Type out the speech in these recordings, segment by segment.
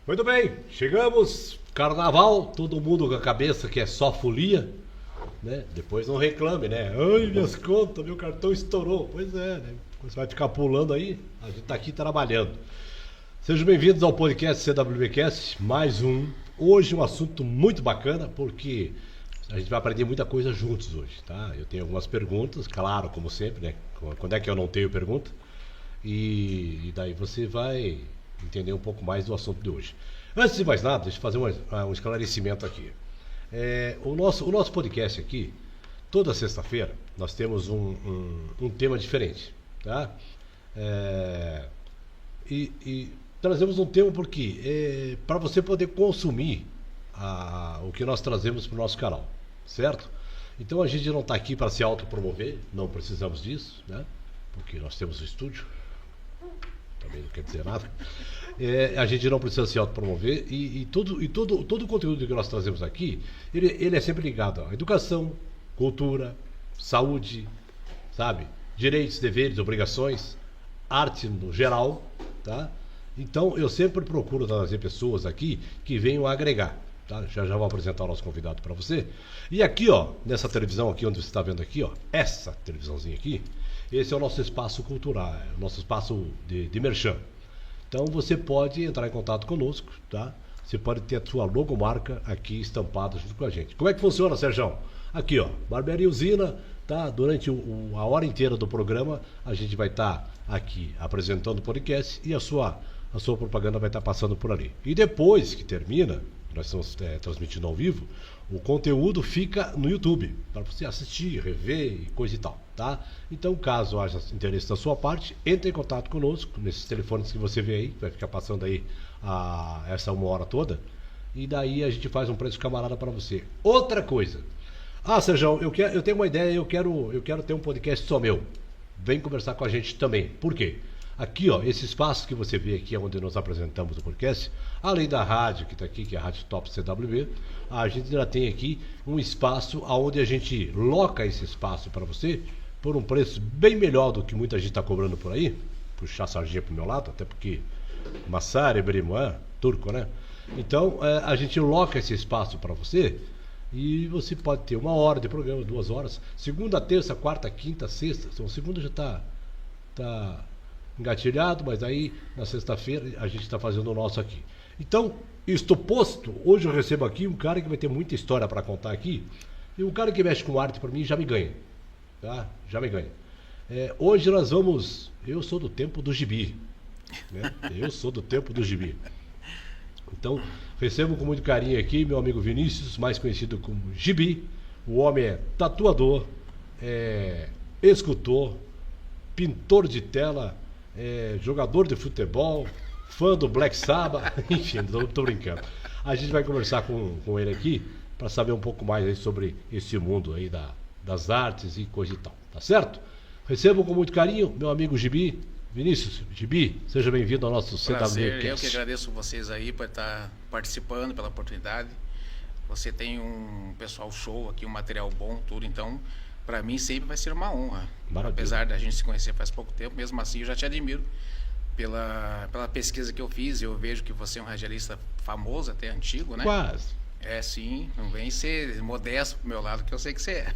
Muito bem, chegamos, carnaval, todo mundo com a cabeça que é só folia, né? Depois não reclame, né? Ai, minhas contas, meu cartão estourou. Pois é, né? Você vai ficar pulando aí, a gente tá aqui trabalhando. Sejam bem-vindos ao podcast CWBcast, mais um. Hoje um assunto muito bacana, porque a gente vai aprender muita coisa juntos hoje, tá? Eu tenho algumas perguntas, claro, como sempre, né? Quando é que eu não tenho pergunta? E daí você vai entender um pouco mais do assunto de hoje. Antes de mais nada, deixa eu fazer um esclarecimento aqui. O nosso podcast aqui, toda sexta-feira, nós temos um tema diferente, tá? E trazemos um tema porque para você poder consumir o que nós trazemos para o nosso canal, certo? Então a gente não está aqui para se autopromover, não precisamos disso, né? Porque nós temos o estúdio. Também não quer dizer nada. A gente não precisa se autopromover e todo o conteúdo que nós trazemos aqui, ele é sempre ligado à educação, cultura, saúde, sabe? Direitos, deveres, obrigações, arte no geral, tá? Então eu sempre procuro trazer pessoas aqui que venham agregar, tá? Já vou apresentar o nosso convidado para você. E aqui, ó, nessa televisão aqui, onde você está vendo aqui, ó, essa televisãozinha aqui, esse é o nosso espaço cultural, o nosso espaço de merchan. Então você pode entrar em contato conosco, tá? Você pode ter a sua logomarca aqui estampada junto com a gente. Como é que funciona, Sérgio? Aqui, ó, Barbearia Usina, tá? Durante a hora inteira do programa, a gente vai estar aqui apresentando o podcast e a sua propaganda vai estar passando por ali. E depois que termina, nós estamos transmitindo ao vivo, o conteúdo fica no YouTube, para você assistir, rever e coisa e tal, tá? Então, caso haja interesse da sua parte, entre em contato conosco, nesses telefones que você vê aí, vai ficar passando aí essa uma hora toda, e daí a gente faz um preço camarada para você. Outra coisa, Sérgio, eu tenho uma ideia, eu quero ter um podcast só meu. Vem conversar com a gente também. Por quê? Aqui, ó, esse espaço que você vê aqui, onde nós apresentamos o podcast, além da rádio que está aqui, que é a Rádio Top CWB, a gente ainda tem aqui um espaço onde a gente loca esse espaço para você por um preço bem melhor do que muita gente está cobrando por aí. Puxar a sardinha pro meu lado, até porque Massari, Berimuã, turco, né? Então, a gente loca esse espaço para você e você pode ter 1 hora de programa, 2 horas, segunda, terça, quarta, quinta, sexta. Então, segunda já tá engatilhado, mas aí na sexta-feira a gente está fazendo o nosso aqui. Então, isto posto, hoje eu recebo aqui um cara que vai ter muita história para contar aqui, e um cara que mexe com arte para mim já me ganha, tá? Já me ganha. Hoje nós vamos, eu sou do tempo do gibi, né? Eu sou do tempo do gibi. Então, recebo com muito carinho aqui meu amigo Vinícius, mais conhecido como Gibi. O homem é tatuador, escultor, pintor de tela, jogador de futebol, fã do Black Sabbath, enfim, tô brincando. A gente vai conversar com ele aqui para saber um pouco mais aí sobre esse mundo aí das artes e coisa e tal, tá certo? Recebo com muito carinho meu amigo Gibi. Vinícius, Gibi, seja bem-vindo ao nosso CWBcast. Eu que agradeço vocês aí por estar participando, pela oportunidade. Você tem um pessoal show aqui, um material bom, tudo, então para mim sempre vai ser uma honra. Maravilha. Apesar da gente se conhecer faz pouco tempo, mesmo assim eu já te admiro pela pesquisa que eu fiz. Eu vejo que você é um radialista famoso, até antigo, né? Quase. Sim, não vem ser modesto pro meu lado, que eu sei que você é.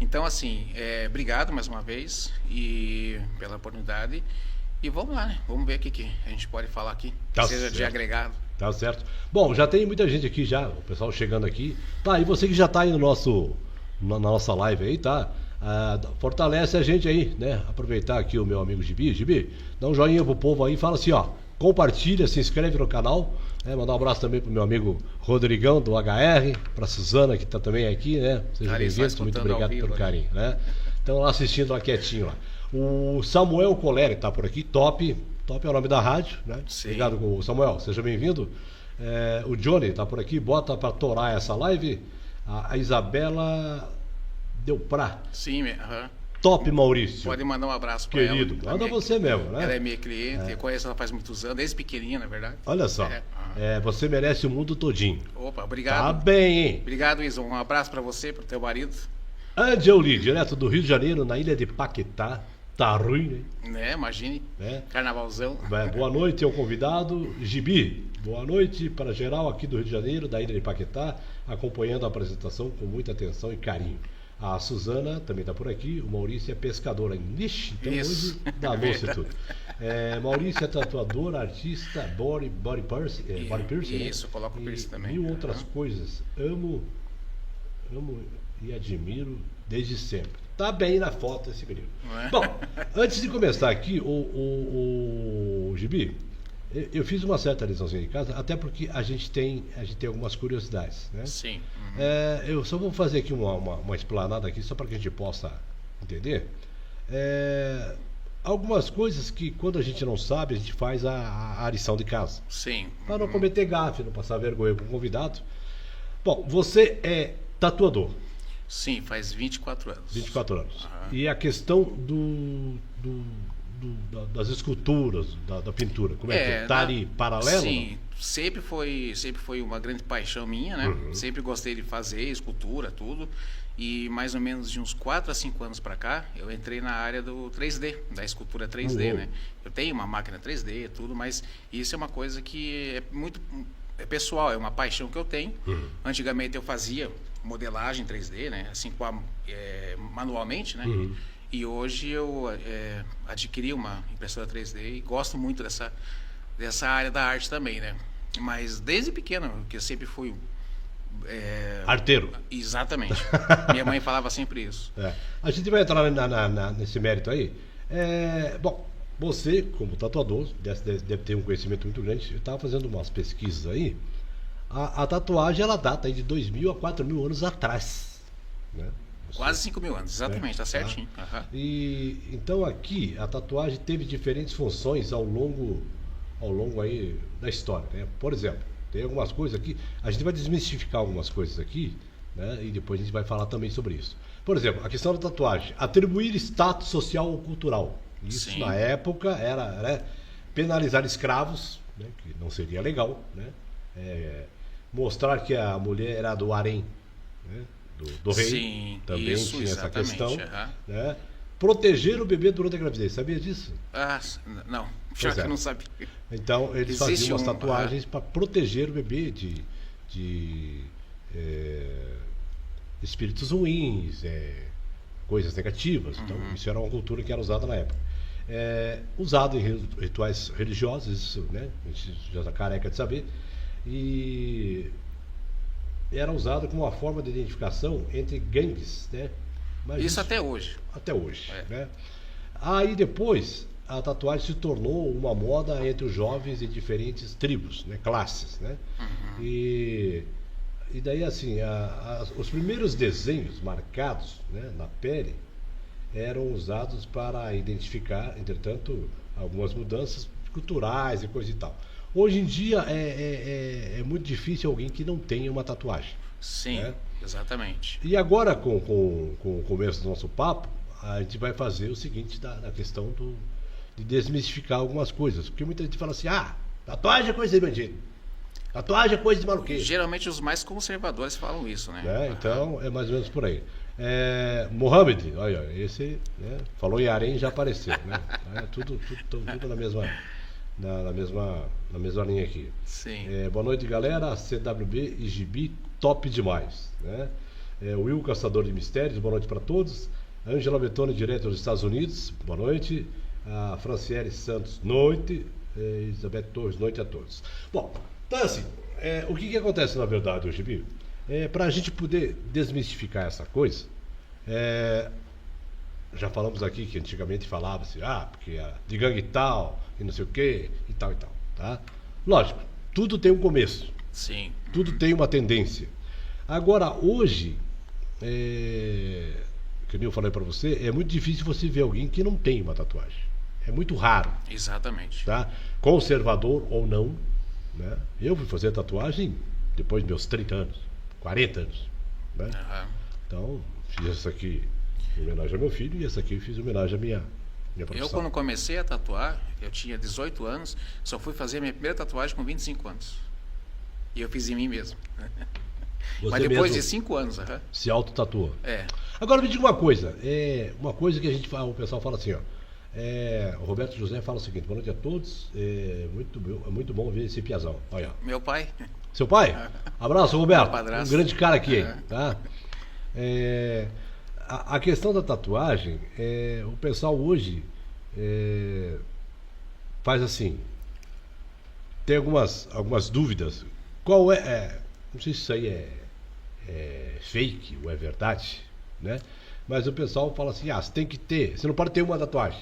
Então, assim, obrigado mais uma vez e pela oportunidade. E vamos lá, né? Vamos ver o que a gente pode falar aqui, que seja certo. De agregado. Tá certo. Bom, já tem muita gente aqui já, o pessoal chegando aqui. Tá, e você que já tá aí na nossa live aí, tá? Fortalece a gente aí, né? Aproveitar aqui o meu amigo Gibi. Gibi, dá um joinha pro povo aí, fala assim, ó, compartilha, se inscreve no canal, né? Mandar um abraço também pro meu amigo Rodrigão do HR, pra Suzana que tá também aqui, né? Seja bem-vindo, muito obrigado pelo carinho, né? Estão lá assistindo lá quietinho lá. O Samuel Coleri tá por aqui, top é o nome da rádio, né? Sim. Obrigado, Samuel, seja bem-vindo. O Johnny tá por aqui, bota pra torar essa live. A Isabela Delprá. Sim, Top, Maurício. Pode mandar um abraço para ela. Querido, manda você mesmo, né? Ela é minha cliente, eu conheço ela faz muitos anos, desde pequenininha, na verdade. Olha só, você merece o mundo todinho. Opa, obrigado. Tá bem, hein? Obrigado, Isa. Um abraço para você, pro teu marido. Angel Lee, direto do Rio de Janeiro, na ilha de Paquetá. Tá ruim, Imagine. Carnavalzão. Boa noite ao convidado. Gibi, Boa noite para geral aqui do Rio de Janeiro, da Ilha de Paquetá, acompanhando a apresentação com muita atenção e carinho. A Suzana também está por aqui, o Maurício é pescador ainda. Ixi, então Isso. hoje danou-se tudo. Maurício é tatuador, artista, body piercing, né? Isso, coloco o piercing também. Mil outras coisas. Amo e admiro desde sempre. Tá bem na foto esse menino. Bom, antes de começar aqui, o Gibi, eu fiz uma certa liçãozinha de casa, até porque a gente tem algumas curiosidades, né? Sim. Eu só vou fazer aqui uma explanada aqui, só para que a gente possa entender. Algumas coisas que quando a gente não sabe, a gente faz a lição de casa. Sim. Para não cometer gafe, não passar vergonha com o convidado. Bom, você é tatuador. Sim, faz 24 anos. 24 anos. E a questão das esculturas, da pintura, como é que é? Tá ali paralelo? Sim, sempre foi uma grande paixão minha, né? Sempre gostei de fazer escultura, tudo. E mais ou menos de uns 4 a 5 anos para cá, eu entrei na área do 3D, da escultura 3D, né? Eu tenho uma máquina 3D, tudo, mas isso é uma coisa que é muito pessoal, é uma paixão que eu tenho. Antigamente eu fazia modelagem 3D, né? Assim, manualmente, né? E hoje eu adquiri uma impressora 3D e gosto muito dessa área da arte também, né? Mas desde pequeno, porque eu sempre fui arteiro. Exatamente. Minha mãe falava sempre isso. A gente vai entrar nesse mérito aí. Bom, você, como tatuador, deve ter um conhecimento muito grande. Eu estava fazendo umas pesquisas aí. A tatuagem, ela data aí de 2.000 a 4.000 anos atrás, né? Quase 5.000 anos, exatamente, tá certinho. E então aqui a tatuagem teve diferentes funções ao longo aí da história, né? Por exemplo, tem algumas coisas aqui, a gente vai desmistificar algumas coisas aqui, né? E depois a gente vai falar também sobre isso. Por exemplo, a questão da tatuagem, atribuir status social ou cultural. Isso, sim, na época era, né, penalizar escravos, né, que não seria legal, né? Mostrar que a mulher era do harém, né, do rei. Sim, também isso, tinha essa questão, né? Proteger o bebê durante a gravidez, sabia disso? Não, já que não sabia. Então eles faziam as tatuagens para proteger o bebê de espíritos ruins, coisas negativas. Então isso era uma cultura que era usada na época. Usado em rituais religiosos, isso, né? A gente já está careca de saber. E era usado como uma forma de identificação entre gangues, né? Mas isso até hoje. Até hoje, né? Aí depois a tatuagem se tornou uma moda entre os jovens de diferentes tribos, né? Classes, né? E daí assim, os primeiros desenhos marcados, né, na pele eram usados para identificar, entretanto, algumas mudanças culturais e coisa e tal. Hoje em dia é muito difícil alguém que não tenha uma tatuagem. Sim, né? Exatamente. E agora, com o começo do nosso papo, a gente vai fazer o seguinte da questão de desmistificar algumas coisas. Porque muita gente fala assim, tatuagem é coisa de bandido. Tatuagem é coisa de maluqueiro. Geralmente os mais conservadores falam isso, né? Então, é mais ou menos por aí. Mohamed, olha, esse, né, falou em harém, já apareceu, né? Tudo na mesma linha aqui. Sim. Boa noite, galera. CWB e Gibi, top demais, né? Will Caçador de Mistérios, boa noite para todos. Ângela Betone, direto dos Estados Unidos, boa noite. A Franciele Santos, noite. Elizabeth Torres, noite a todos. Bom, então assim, o que acontece na verdade, Gibi? Para a gente poder desmistificar essa coisa, já falamos aqui que antigamente falava-se, porque de gangue tal, e não sei o que, e tal, tá? Lógico, tudo tem um começo. Sim. Tudo tem uma tendência. Agora, hoje, que nem eu falei para você, é muito difícil você ver alguém que não tem uma tatuagem. É muito raro. Exatamente. Tá? Conservador ou não, né? Eu fui fazer tatuagem depois dos meus 30 anos, 40 anos, né? Então, fiz essa aqui em homenagem ao meu filho e essa aqui eu fiz em homenagem à minha profissão. Eu, quando comecei a tatuar, eu tinha 18 anos, só fui fazer a minha primeira tatuagem com 25 anos. E eu fiz em mim mesmo. Mas depois de 5 anos. Se auto-tatuou. É. Agora me diga uma coisa. Uma coisa que o pessoal fala assim, ó. O Roberto José fala o seguinte: boa noite a todos. É muito bom ver esse piazão. Olha. Meu pai. Seu pai? Abraço, Roberto. Um grande cara aqui, hein? Tá? A questão da tatuagem, o pessoal hoje faz assim, tem algumas dúvidas. Qual não sei se isso aí é fake ou é verdade, né? Mas o pessoal fala assim, você tem que ter, você não pode ter uma tatuagem.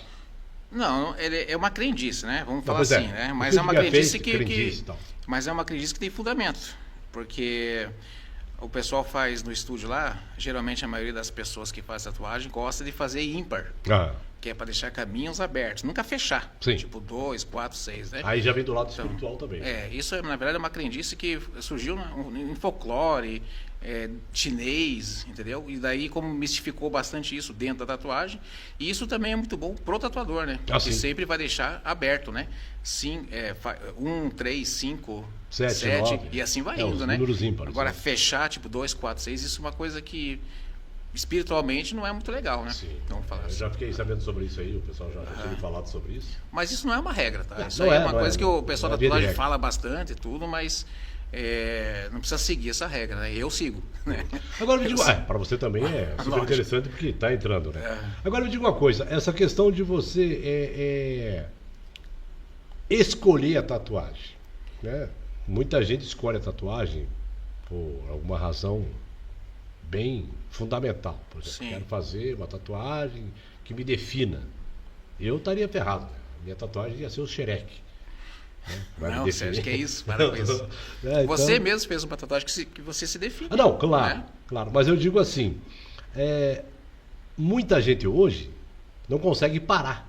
Não, ele é uma crendice, né? Vamos falar assim, né? Mas é uma crendice mas é uma crendice que tem fundamento, porque o pessoal faz no estúdio lá, geralmente a maioria das pessoas que faz tatuagem gosta de fazer ímpar, que é para deixar caminhos abertos, nunca fechar. Sim. Tipo 2, 4, 6, né? Aí já vem do lado espiritual também. Isso na verdade é uma crendice que surgiu em folclore, chinês, entendeu? E daí como mistificou bastante isso dentro da tatuagem, e isso também é muito bom pro tatuador, né? Porque sempre vai deixar aberto, né? 1, 3, 5, 7 e assim vai indo, né? Ímpares, agora fechar tipo 2, 4, 6, isso é uma coisa que espiritualmente não é muito legal, né? Sim. Vamos falar assim. Eu já fiquei sabendo sobre isso aí, o pessoal já tinha falado sobre isso. Mas isso não é uma regra, tá? Isso aí é uma coisa que o pessoal da tatuagem fala bastante e tudo, mas não precisa seguir essa regra, né? Eu sigo, né? Agora me diga, para você também é super interessante porque está entrando, né? Agora me diga uma coisa, essa questão de você escolher a tatuagem, né? Muita gente escolhe a tatuagem por alguma razão bem fundamental. Por exemplo, quero fazer uma tatuagem que me defina. Eu estaria ferrado, né? Minha tatuagem ia ser o xereque. Não, Sérgio, que é isso? Para com isso. Então... Você mesmo fez uma tatuagem que você se define. Não, claro, claro. Mas eu digo assim, muita gente hoje não consegue parar.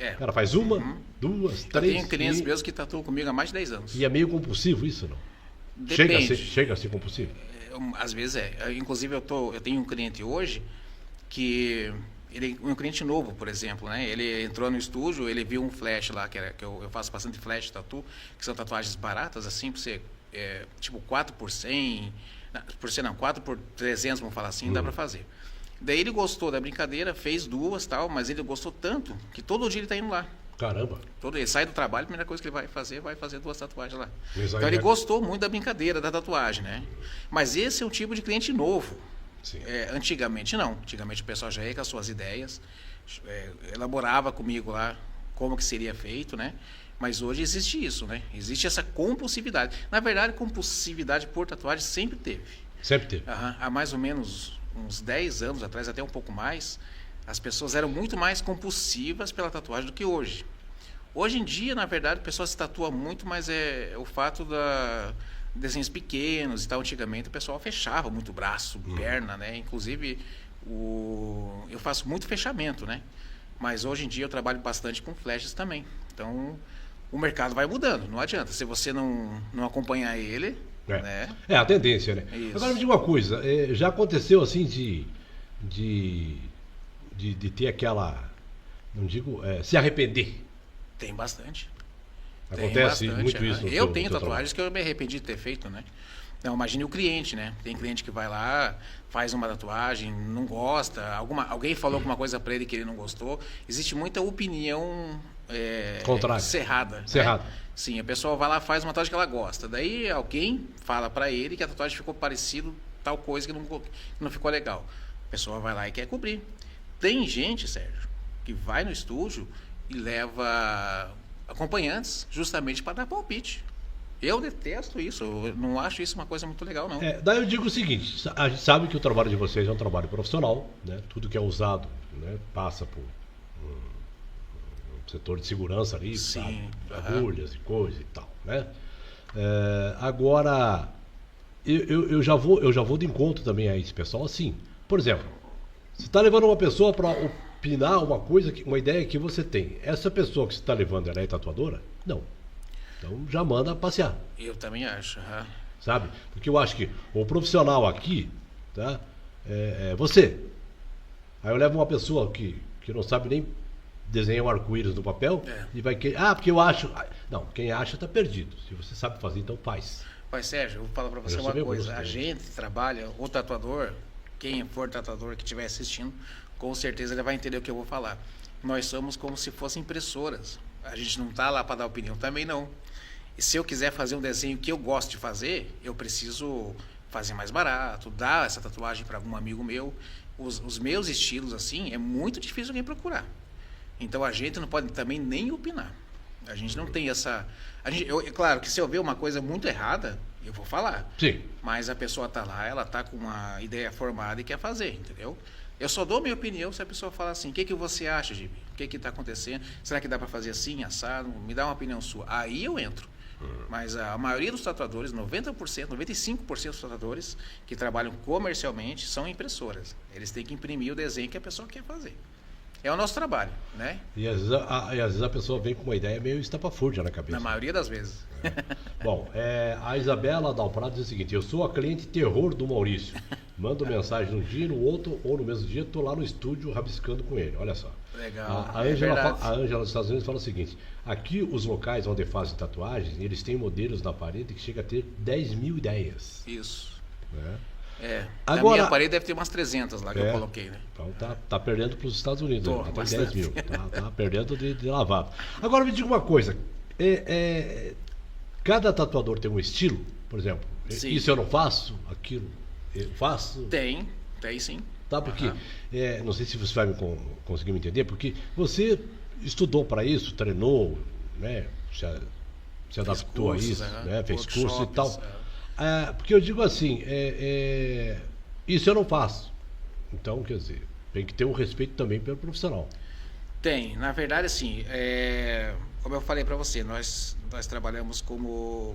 O cara faz uma, 2, 3... Eu tenho clientes meus que tatuam comigo há mais de 10 anos. E é meio compulsivo isso, não? Depende. Chega a ser compulsivo? Às vezes Inclusive eu tenho um cliente hoje que... Ele é um cliente novo, por exemplo, né? Ele entrou no estúdio, ele viu um flash lá, que eu faço bastante flash tatu, que são tatuagens baratas, assim, pra você, tipo 4 por 100, 4 por 300, vamos falar assim, dá pra fazer. Daí ele gostou da brincadeira, fez 2 tal, mas ele gostou tanto que todo dia ele tá indo lá. Caramba! Ele sai do trabalho, a primeira coisa que ele vai fazer 2 tatuagens lá. Então ele gostou muito da brincadeira, da tatuagem, né? Mas esse é um tipo de cliente novo. Antigamente não. Antigamente o pessoal já ia com as suas ideias, elaborava comigo lá como que seria feito, né? Mas hoje existe isso, né? Existe essa compulsividade. Na verdade, compulsividade por tatuagem sempre teve. Sempre teve. Há mais ou menos uns 10 anos atrás, até um pouco mais, as pessoas eram muito mais compulsivas pela tatuagem do que hoje. Hoje em dia, na verdade, o pessoal se tatua muito, mas é o fato da... desenhos pequenos e tal. Antigamente o pessoal fechava muito braço, perna, né? Inclusive eu faço muito fechamento, né? Mas hoje em dia eu trabalho bastante com flashes também. Então o mercado vai mudando, não adianta. Se você não acompanhar ele, né? É a tendência, né? Isso. Agora me diga uma coisa, já aconteceu assim de ter aquela, não digo, se arrepender? Tem bastante. Acontece muito isso. Eu tenho tatuagens que eu me arrependi de ter feito, né? Não, imagine o cliente, né? Tem cliente que vai lá, faz uma tatuagem, não gosta, alguém falou alguma coisa para ele que ele não gostou. Existe muita opinião contrária, cerrada. Cerrada. Né? Sim, a pessoa vai lá, faz uma tatuagem que ela gosta. Daí alguém fala para ele que a tatuagem ficou parecido, tal coisa que não ficou legal. A pessoa vai lá e quer cobrir. Tem gente, Sérgio, que vai no estúdio e leva acompanhantes justamente para dar palpite. Eu detesto isso, eu não acho isso uma coisa muito legal, não. Daí eu digo o seguinte, a gente sabe que o trabalho de vocês é um trabalho profissional, né? Tudo que é usado, né, passa por um setor de segurança ali, sabe? Agulhas e coisa e tal, né? Agora, eu já vou de encontro também a esse pessoal, assim, por exemplo, você está levando uma pessoa para opinar uma ideia que você tem. Essa pessoa que você está levando, ela é tatuadora? Não. Então já manda passear. Eu também acho. Sabe? Porque eu acho que o profissional aqui, tá? É você. Aí eu levo uma pessoa que não sabe nem desenhar um arco-íris no papel e vai querer. Porque eu acho. Não, quem acha está perdido. Se você sabe fazer, então faz. Mas Sérgio, eu vou falar para você uma coisa. A gente trabalha, o tatuador, quem for tatuador que estiver assistindo, com certeza ele vai entender o que eu vou falar. nós somos como se fossem impressoras. A gente não está lá para dar opinião também não. E se eu quiser fazer um desenho que eu gosto de fazer, eu preciso fazer mais barato, dar essa tatuagem para algum amigo meu. Os meus estilos, assim, é muito difícil alguém procurar. Então a gente não pode também nem opinar. A gente não tem essa... claro que se eu ver uma coisa muito errada, eu vou falar. Sim. Mas a pessoa está lá, ela está com uma ideia formada e quer fazer, entendeu? Eu só dou minha opinião se a pessoa fala assim, o que você acha, Gibi? O que está acontecendo? Será que dá para fazer assim, assado? Me dá uma opinião sua. Aí eu entro. Mas a maioria dos tatuadores, 90%, 95% dos tatuadores que trabalham comercialmente são impressoras. Eles têm que imprimir o desenho que a pessoa quer fazer. É o nosso trabalho, né? E às vezes a pessoa vem com uma ideia meio estapafúrdia na cabeça. Na maioria das vezes. Bom, a Isabela Dalprado diz o seguinte: eu sou a cliente terror do Maurício. Mando mensagem num dia, no outro, ou no mesmo dia, estou lá no estúdio rabiscando com ele. Olha só. Legal. A Ângela dos Estados Unidos fala o seguinte: aqui os locais onde fazem tatuagens, eles têm modelos na parede que chega a ter 10 mil ideias. Isso. Né? Agora, na minha parede deve ter umas 300 lá que eu coloquei, né? Então tá perdendo para os Estados Unidos. Tem bastante. 10 mil. Tá perdendo de lavado. Agora me diga uma coisa. Cada tatuador tem um estilo, por exemplo. Sim. Isso eu não faço, aquilo eu faço. Tem sim. Tá, porque, não sei se você vai conseguir me entender, porque você estudou para isso, treinou, né? Se adaptou cursos, a isso, né? Fez curso e tal. É. Porque eu digo assim, isso eu não faço. Então, quer dizer, tem que ter um respeito também pelo profissional. Tem, na verdade, assim, como eu falei para você, nós trabalhamos como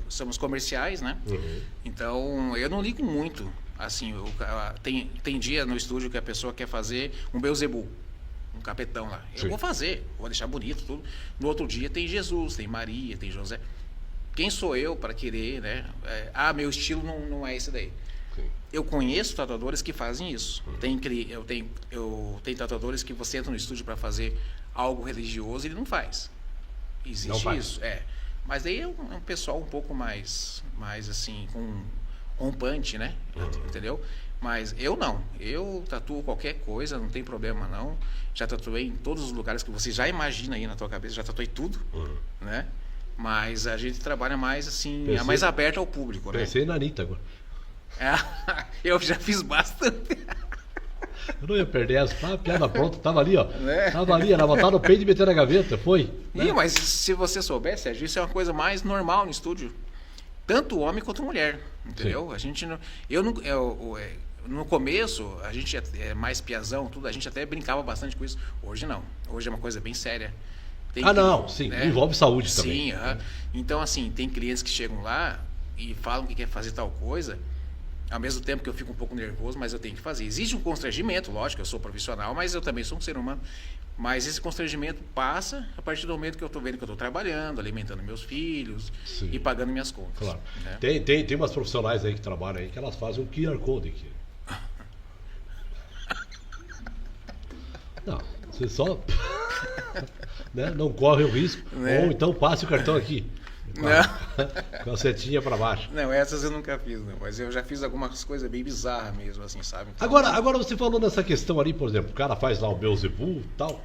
somos comerciais, né? Uhum. Então eu não ligo muito, assim, tem dia no estúdio que a pessoa quer fazer um Beelzebub, um capetão lá. Eu vou fazer, vou deixar bonito tudo. No outro dia tem Jesus, tem Maria, tem José. Quem sou eu para querer, né? Meu estilo não é esse daí. Sim. Eu conheço tatuadores que fazem isso. Eu tenho tatuadores que você entra no estúdio para fazer algo religioso e ele não faz. Existe não faz. Isso, Mas aí é um pessoal um pouco mais assim, com rompante, né? Entendeu? Mas eu não. Eu tatuo qualquer coisa, não tem problema não. Já tatuei em todos os lugares que você já imagina aí na tua cabeça, já tatuei tudo, né? Mas a gente trabalha mais assim, mais aberto ao público, né? Pensei na Anitta agora. Eu já fiz bastante. Eu não ia perder essa, a piada pronta, tava ali, ó. Tava ali, era botar no peito e meter na gaveta, foi? Né? Mas se você soubesse, Sérgio, isso é uma coisa mais normal no estúdio. Tanto homem quanto mulher, entendeu? Sim. A gente não... no começo, a gente é mais piazão, tudo, a gente até brincava bastante com isso. Hoje não. Hoje é uma coisa bem séria. Sim, né? Envolve saúde também. Sim, Então, assim, tem clientes que chegam lá e falam que quer fazer tal coisa, ao mesmo tempo que eu fico um pouco nervoso, mas eu tenho que fazer. Existe um constrangimento, lógico, eu sou profissional, mas eu também sou um ser humano. Mas esse constrangimento passa a partir do momento que eu estou vendo que eu estou trabalhando, alimentando meus filhos e pagando minhas contas. Claro. Né? Tem umas profissionais aí que trabalham aí que elas fazem um QR Code aqui. Não, você só né, não corre o risco, ou então passe o cartão aqui. Com a setinha para baixo. Não, essas eu nunca fiz, não. Mas eu já fiz algumas coisas bem bizarras mesmo, assim, sabe? Então, agora você falou nessa questão ali, por exemplo, o cara faz lá o Beelzebub e tal.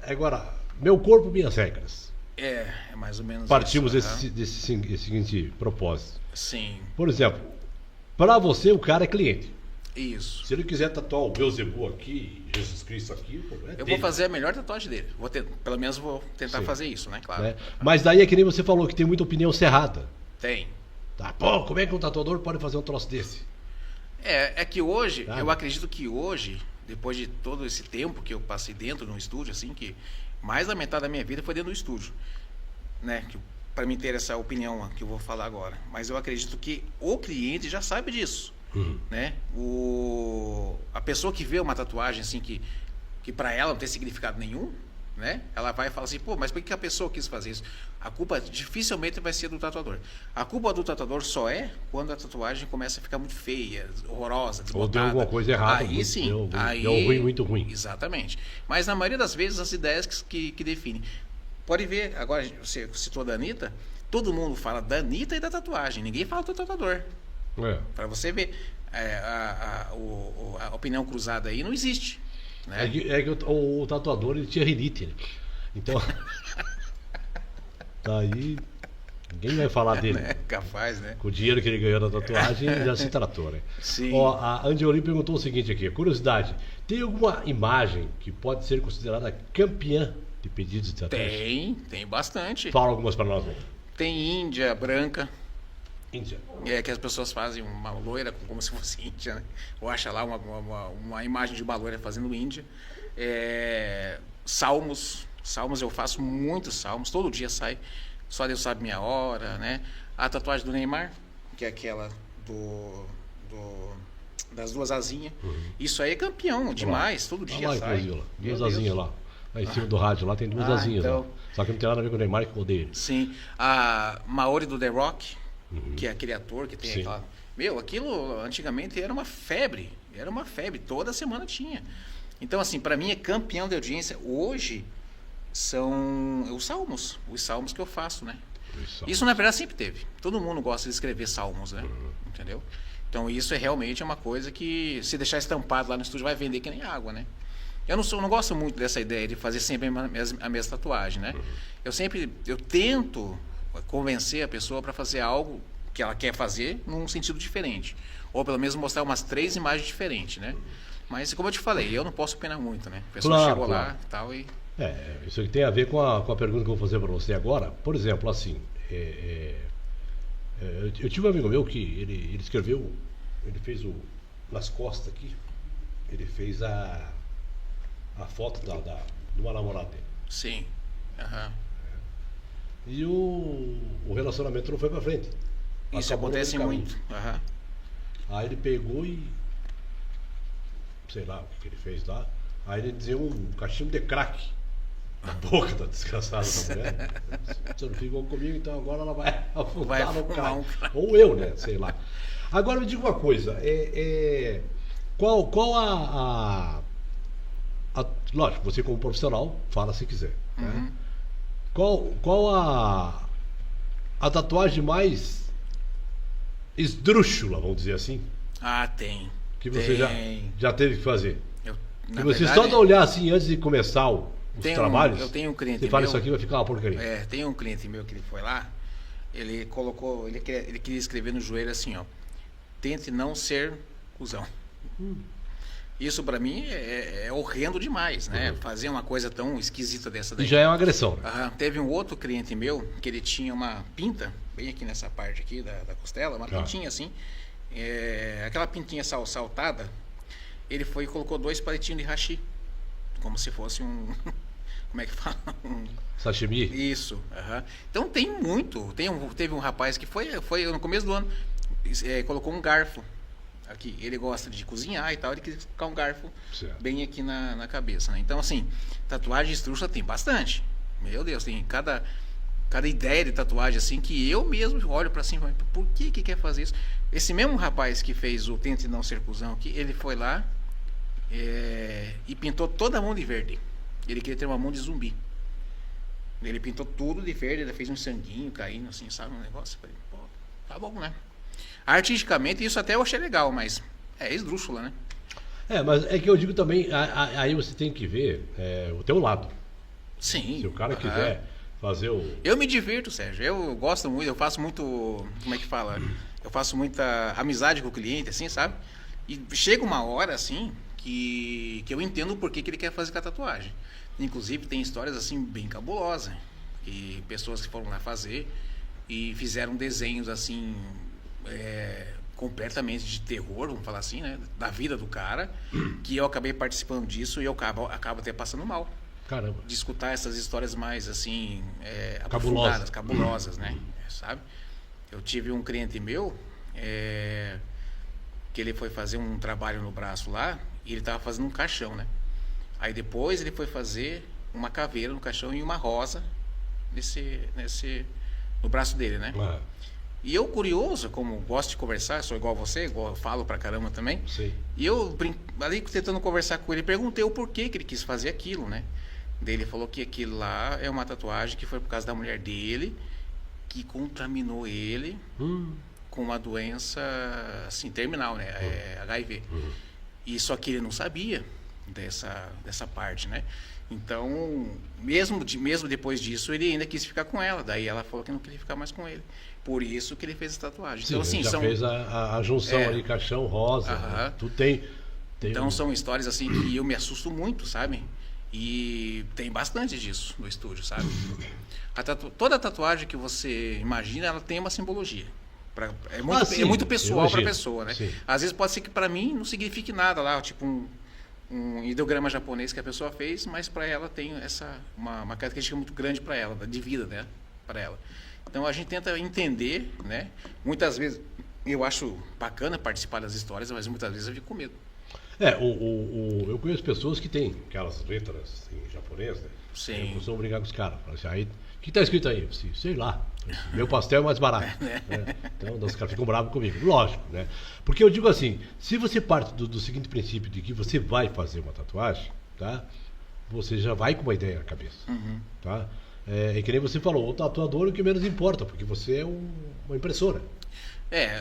Agora, meu corpo, minhas regras. É mais ou menos partimos desse seguinte propósito. Sim. Por exemplo, para você o cara é cliente. Isso. Se ele quiser tatuar o Beelzebub aqui, Jesus Cristo aqui, eu vou fazer a melhor tatuagem dele. Pelo menos vou tentar fazer isso, né? Claro. Mas daí é que nem você falou, que tem muita opinião cerrada. Tem. Tá, pô, como é que um tatuador pode fazer um troço desse? É que hoje, eu acredito que hoje, depois de todo esse tempo que eu passei dentro de um estúdio, assim, que mais da metade da minha vida foi dentro do estúdio, né? Para mim ter essa opinião que eu vou falar agora. Mas eu acredito que o cliente já sabe disso. Né? A pessoa que vê uma tatuagem assim que para ela não tem significado nenhum, né? Ela vai falar assim, pô, mas por que a pessoa quis fazer isso? A culpa dificilmente vai ser do tatuador. A culpa do tatuador só é quando a tatuagem começa a ficar muito feia, horrorosa, desbotada. Ou deu alguma coisa errada. Aí sim. Deu ruim, muito ruim. Exatamente. Mas na maioria das vezes as ideias que definem. Pode ver, agora você citou da Anitta, todo mundo fala da Anitta e da tatuagem, ninguém fala do tatuador. Para você ver, a opinião cruzada aí não existe. né? É que o tatuador ele tinha rinite, né? Então. Daí. Ninguém vai falar dele. É capaz, né? Com o dinheiro que ele ganhou na tatuagem, ele já se tratou, né? Sim. Ó, a Andiolim perguntou o seguinte aqui: curiosidade, tem alguma imagem que pode ser considerada campeã de pedidos de tatuagem? Tem bastante. Fala algumas para nós, né? Tem Índia branca, Índia. que as pessoas fazem uma loira como se fosse Índia, né? Ou acha lá uma imagem de uma loira fazendo Índia. Salmos eu faço muitos salmos, todo dia sai. Só Deus sabe minha hora, né? A tatuagem do Neymar, que é aquela das duas asinhas. Isso aí é campeão demais, todo dia lá, sai. Lá. Duas asinhas lá. Lá em cima do rádio lá tem duas asinhas então... lá. Só que não tem nada a ver com o Neymar que odeia ele. Sim. A Maori do The Rock, que é aquele ator que tem aquela... Meu, aquilo antigamente era uma febre. Era uma febre, toda semana tinha. Então, assim, pra mim é campeão de audiência. Hoje são os salmos que eu faço, né? Isso na verdade sempre teve. Todo mundo gosta de escrever salmos, né? Entendeu? Então isso é realmente uma coisa que se deixar estampado lá no estúdio vai vender que nem água, né? Eu não gosto muito dessa ideia de fazer sempre a mesma tatuagem, né? Eu tento convencer a pessoa para fazer algo que ela quer fazer num sentido diferente, ou pelo menos mostrar umas 3 imagens diferentes, né? Mas como eu te falei, eu não posso opinar muito, né? A pessoa chegou lá e tal e... Isso aqui tem a ver com a pergunta que eu vou fazer para você agora. Por exemplo, assim, eu tive um amigo meu que ele escreveu, ele fez nas costas aqui, ele fez a foto de uma namorada dele. Sim. Uhum. E o relacionamento não foi para frente. Isso acontece muito. Uhum. Aí ele pegou e sei lá o que ele fez lá. Aí ele dizia um cachimbo de crack na boca da desgraçada da mulher. Você não ficou comigo, então agora ela vai afundar no crack. Ou eu, né? Sei lá. Agora me diga uma coisa. Qual lógico, você como profissional, fala se quiser. Né? Qual a tatuagem mais esdrúxula, vamos dizer assim? Tem. Que você já teve que fazer? Na você verdade, só de olhar assim antes de começar os trabalhos, eu tenho um cliente você fala meu, isso aqui vai ficar uma porcaria. Tem um cliente meu que ele foi lá, ele colocou, ele queria escrever no joelho assim, ó: tente não ser cuzão. Isso pra mim é horrendo demais, né? Fazer uma coisa tão esquisita dessa daí. E já é uma agressão, né? Teve um outro cliente meu que ele tinha uma pinta, bem aqui nessa parte aqui da costela, uma pintinha assim, aquela pintinha saltada. Ele foi e colocou 2 palitinhos de hashi, como se fosse um... Como é que fala? Sashimi? Isso. Então tem muito. Teve um rapaz que foi no começo do ano, colocou um garfo aqui. Ele gosta de cozinhar e tal, ele quis colocar um garfo bem aqui na cabeça, né? Então, assim, tatuagem esdrúxula tem bastante. Meu Deus, tem cada ideia de tatuagem assim que eu mesmo olho pra cima, por que quer fazer isso? Esse mesmo rapaz que fez o Tente Não Ser Cuzão aqui, ele foi lá e pintou toda a mão de verde. Ele queria ter uma mão de zumbi. Ele pintou tudo de verde, ele fez um sanguinho caindo assim, sabe, um negócio. Eu falei, pô, tá bom, né? Artisticamente isso até eu achei legal, mas é esdrúxula, né? Mas é que eu digo também, aí você tem que ver o teu lado. Sim. Se o cara quiser fazer o... Eu me divirto, Sérgio. Eu gosto muito, eu faço muito... Como é que fala? Eu faço muita amizade com o cliente, assim, sabe? E chega uma hora, assim, que eu entendo o porquê que ele quer fazer com a tatuagem. Inclusive, tem histórias, assim, bem cabulosas. E pessoas que foram lá fazer e fizeram desenhos, assim, completamente de terror, vamos falar assim, né? Da vida do cara, que eu acabei participando disso e eu acabo até passando mal. Caramba. De escutar essas histórias mais, assim, cabulosas, né? Sabe? Eu tive um cliente meu que ele foi fazer um trabalho no braço lá e ele estava fazendo um caixão, né? Aí depois ele foi fazer uma caveira no caixão e uma rosa no braço dele, né? E eu, curioso, como gosto de conversar, sou igual a você, eu falo pra caramba também. Sim. E eu, ali tentando conversar com ele, perguntei o porquê que ele quis fazer aquilo, né? Daí ele falou que aquilo lá é uma tatuagem que foi por causa da mulher dele, que contaminou ele com uma doença, assim, terminal, né? HIV. E só que ele não sabia. dessa parte, né? Então, mesmo depois disso, ele ainda quis ficar com ela. Daí ela falou que não queria ficar mais com ele. Por isso que ele fez a tatuagem. Sim, então, assim, já fez a junção ali, caixão rosa. Né? Tu tem então são histórias assim que eu me assusto muito, sabe? E tem bastante disso no estúdio, sabe? Toda tatuagem que você imagina, ela tem uma simbologia. É muito pessoal para a pessoa, né? Sim. Às vezes pode ser que para mim não signifique nada lá, tipo um ideograma japonês que a pessoa fez, mas para ela tem uma característica muito grande para ela, de vida, né? Para ela. Então a gente tenta entender, né? Muitas vezes eu acho bacana participar das histórias, mas muitas vezes eu fico com medo. Eu conheço pessoas que têm aquelas letras em japonês, né? Sim. Eu costumo brincar com os caras. Assim, aí, o que está escrito aí? Sei lá. Meu pastel é mais barato. Né? Então, os caras ficam bravos comigo. Lógico, né? Porque eu digo assim, se você parte do seguinte princípio de que você vai fazer uma tatuagem, tá? Você já vai com uma ideia na cabeça. Uhum. Tá? É que nem você falou, o tatuador é o que menos importa, porque você é uma impressora. Né?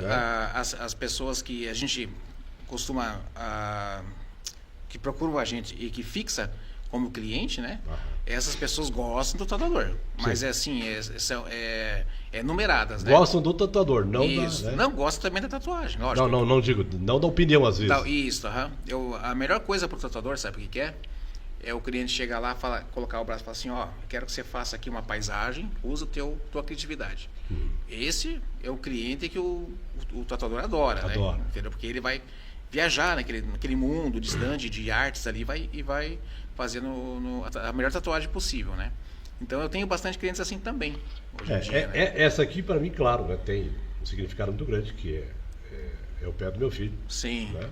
As pessoas que a gente costuma que procuram a gente e que fixa como cliente, né? Essas pessoas gostam do tatuador, mas é assim, numeradas, né? Gostam do tatuador, não isso, da, né? Não gostam também da tatuagem, lógico. Não digo, não da opinião às vezes. Isso, a melhor coisa para o tatuador, sabe o que é? É o cliente chegar lá, colocar o braço e falar assim, quero que você faça aqui uma paisagem, usa tua criatividade. Esse é o cliente que o tatuador adora, né? Entendeu? Porque ele vai viajar naquele mundo distante de artes ali e vai fazendo a melhor tatuagem possível, né? Então eu tenho bastante clientes assim também hoje em dia, né? Essa aqui para mim, claro, né, tem um significado muito grande, que é o pé do meu filho. Sim. Né?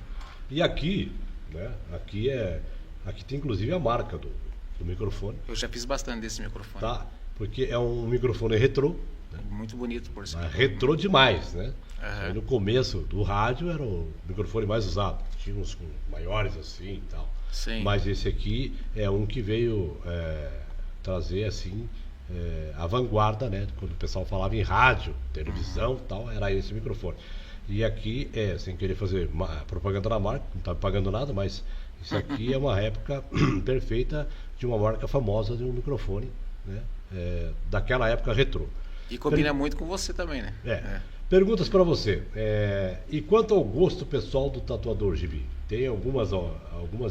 E aqui, né, aqui tem inclusive a marca do microfone. Eu já fiz bastante desse microfone. Tá, porque é um microfone retrô. Né? Muito bonito, por sinal. Retrô demais, né? Aí no começo do rádio era o microfone mais usado. Tinha uns maiores assim e tal. Sim. Mas esse aqui é um que veio trazer assim a vanguarda, né? Quando o pessoal falava em rádio, televisão e tal, era esse microfone. E aqui, sem querer fazer propaganda da marca, não está pagando nada, mas isso aqui é uma réplica perfeita de uma marca famosa de um microfone, né? Daquela época retrô. E combina muito com você também, né? Perguntas para você. E quanto ao gosto pessoal do tatuador, Gibi? Tem algumas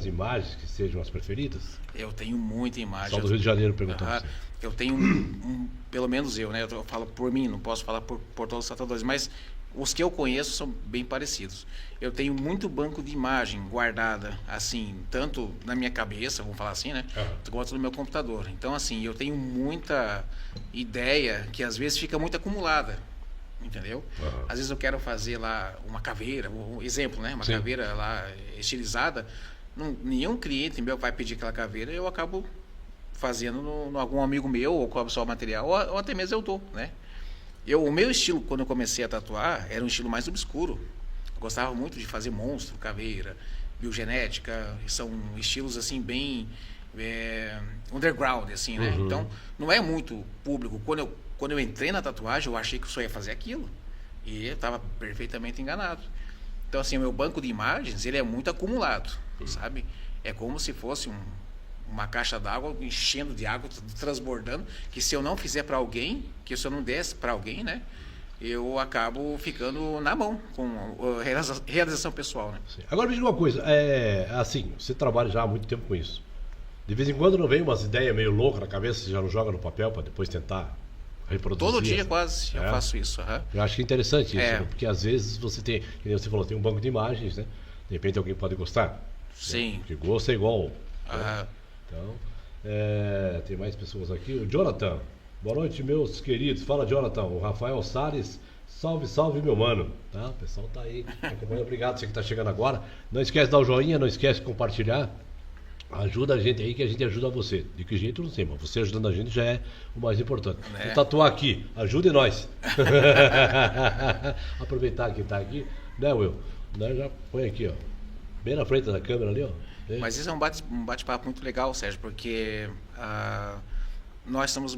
imagens que sejam as preferidas? Eu tenho muita imagem. Só do Rio de Janeiro perguntando. Eu tenho pelo menos eu, né? Eu falo por mim, não posso falar por todos os tatuadores, mas os que eu conheço são bem parecidos. Eu tenho muito banco de imagem guardada, assim, tanto na minha cabeça, vamos falar assim, né? Quanto no meu computador. Então, assim, eu tenho muita ideia que às vezes fica muito acumulada. Entendeu? Às vezes eu quero fazer lá uma caveira, um exemplo, né? Uma caveira lá estilizada. Nenhum cliente meu vai pedir aquela caveira, eu acabo fazendo no algum amigo meu, ou com só o material, ou até mesmo eu dou, né? O meu estilo, quando eu comecei a tatuar, era um estilo mais obscuro. Eu gostava muito de fazer monstro, caveira, biogenética, são estilos assim bem underground, assim, né? Então, não é muito público. Quando eu entrei na tatuagem, eu achei que eu só ia fazer aquilo. E eu estava perfeitamente enganado. Então, assim, o meu banco de imagens, ele é muito acumulado, sabe? É como se fosse uma caixa d'água enchendo de água, transbordando, que se eu não fizer para alguém, que se eu não desse para alguém, né? Eu acabo ficando na mão com a realização pessoal, né? Sim. Agora me diga uma coisa, assim, você trabalha já há muito tempo com isso. De vez em quando não vem umas ideias meio loucas na cabeça, você já não joga no papel para depois tentar reproduzir? Todo dia quase eu faço isso. Eu acho que é interessante isso, né? Porque às vezes você tem, como você falou, tem um banco de imagens, né? De repente alguém pode gostar. Sim. Né? Porque gosto é igual. Né? Então, tem mais pessoas aqui. O Jonathan. Boa noite, meus queridos. Fala, Jonathan. O Rafael Salles. Salve, salve, meu mano. Tá? O pessoal tá aí acompanhando. Obrigado, você que tá chegando agora. Não esquece de dar o joinha, não esquece de compartilhar. Ajuda a gente aí, que a gente ajuda você. De que jeito, não sei, mas você ajudando a gente já é o mais importante. Vou tatuar aqui, ajude nós. Aproveitar que tá aqui, né, Will? Já põe aqui, ó. Bem na frente da câmera ali, ó. Mas isso é um bate-papo muito legal, Sérgio, porque nós somos,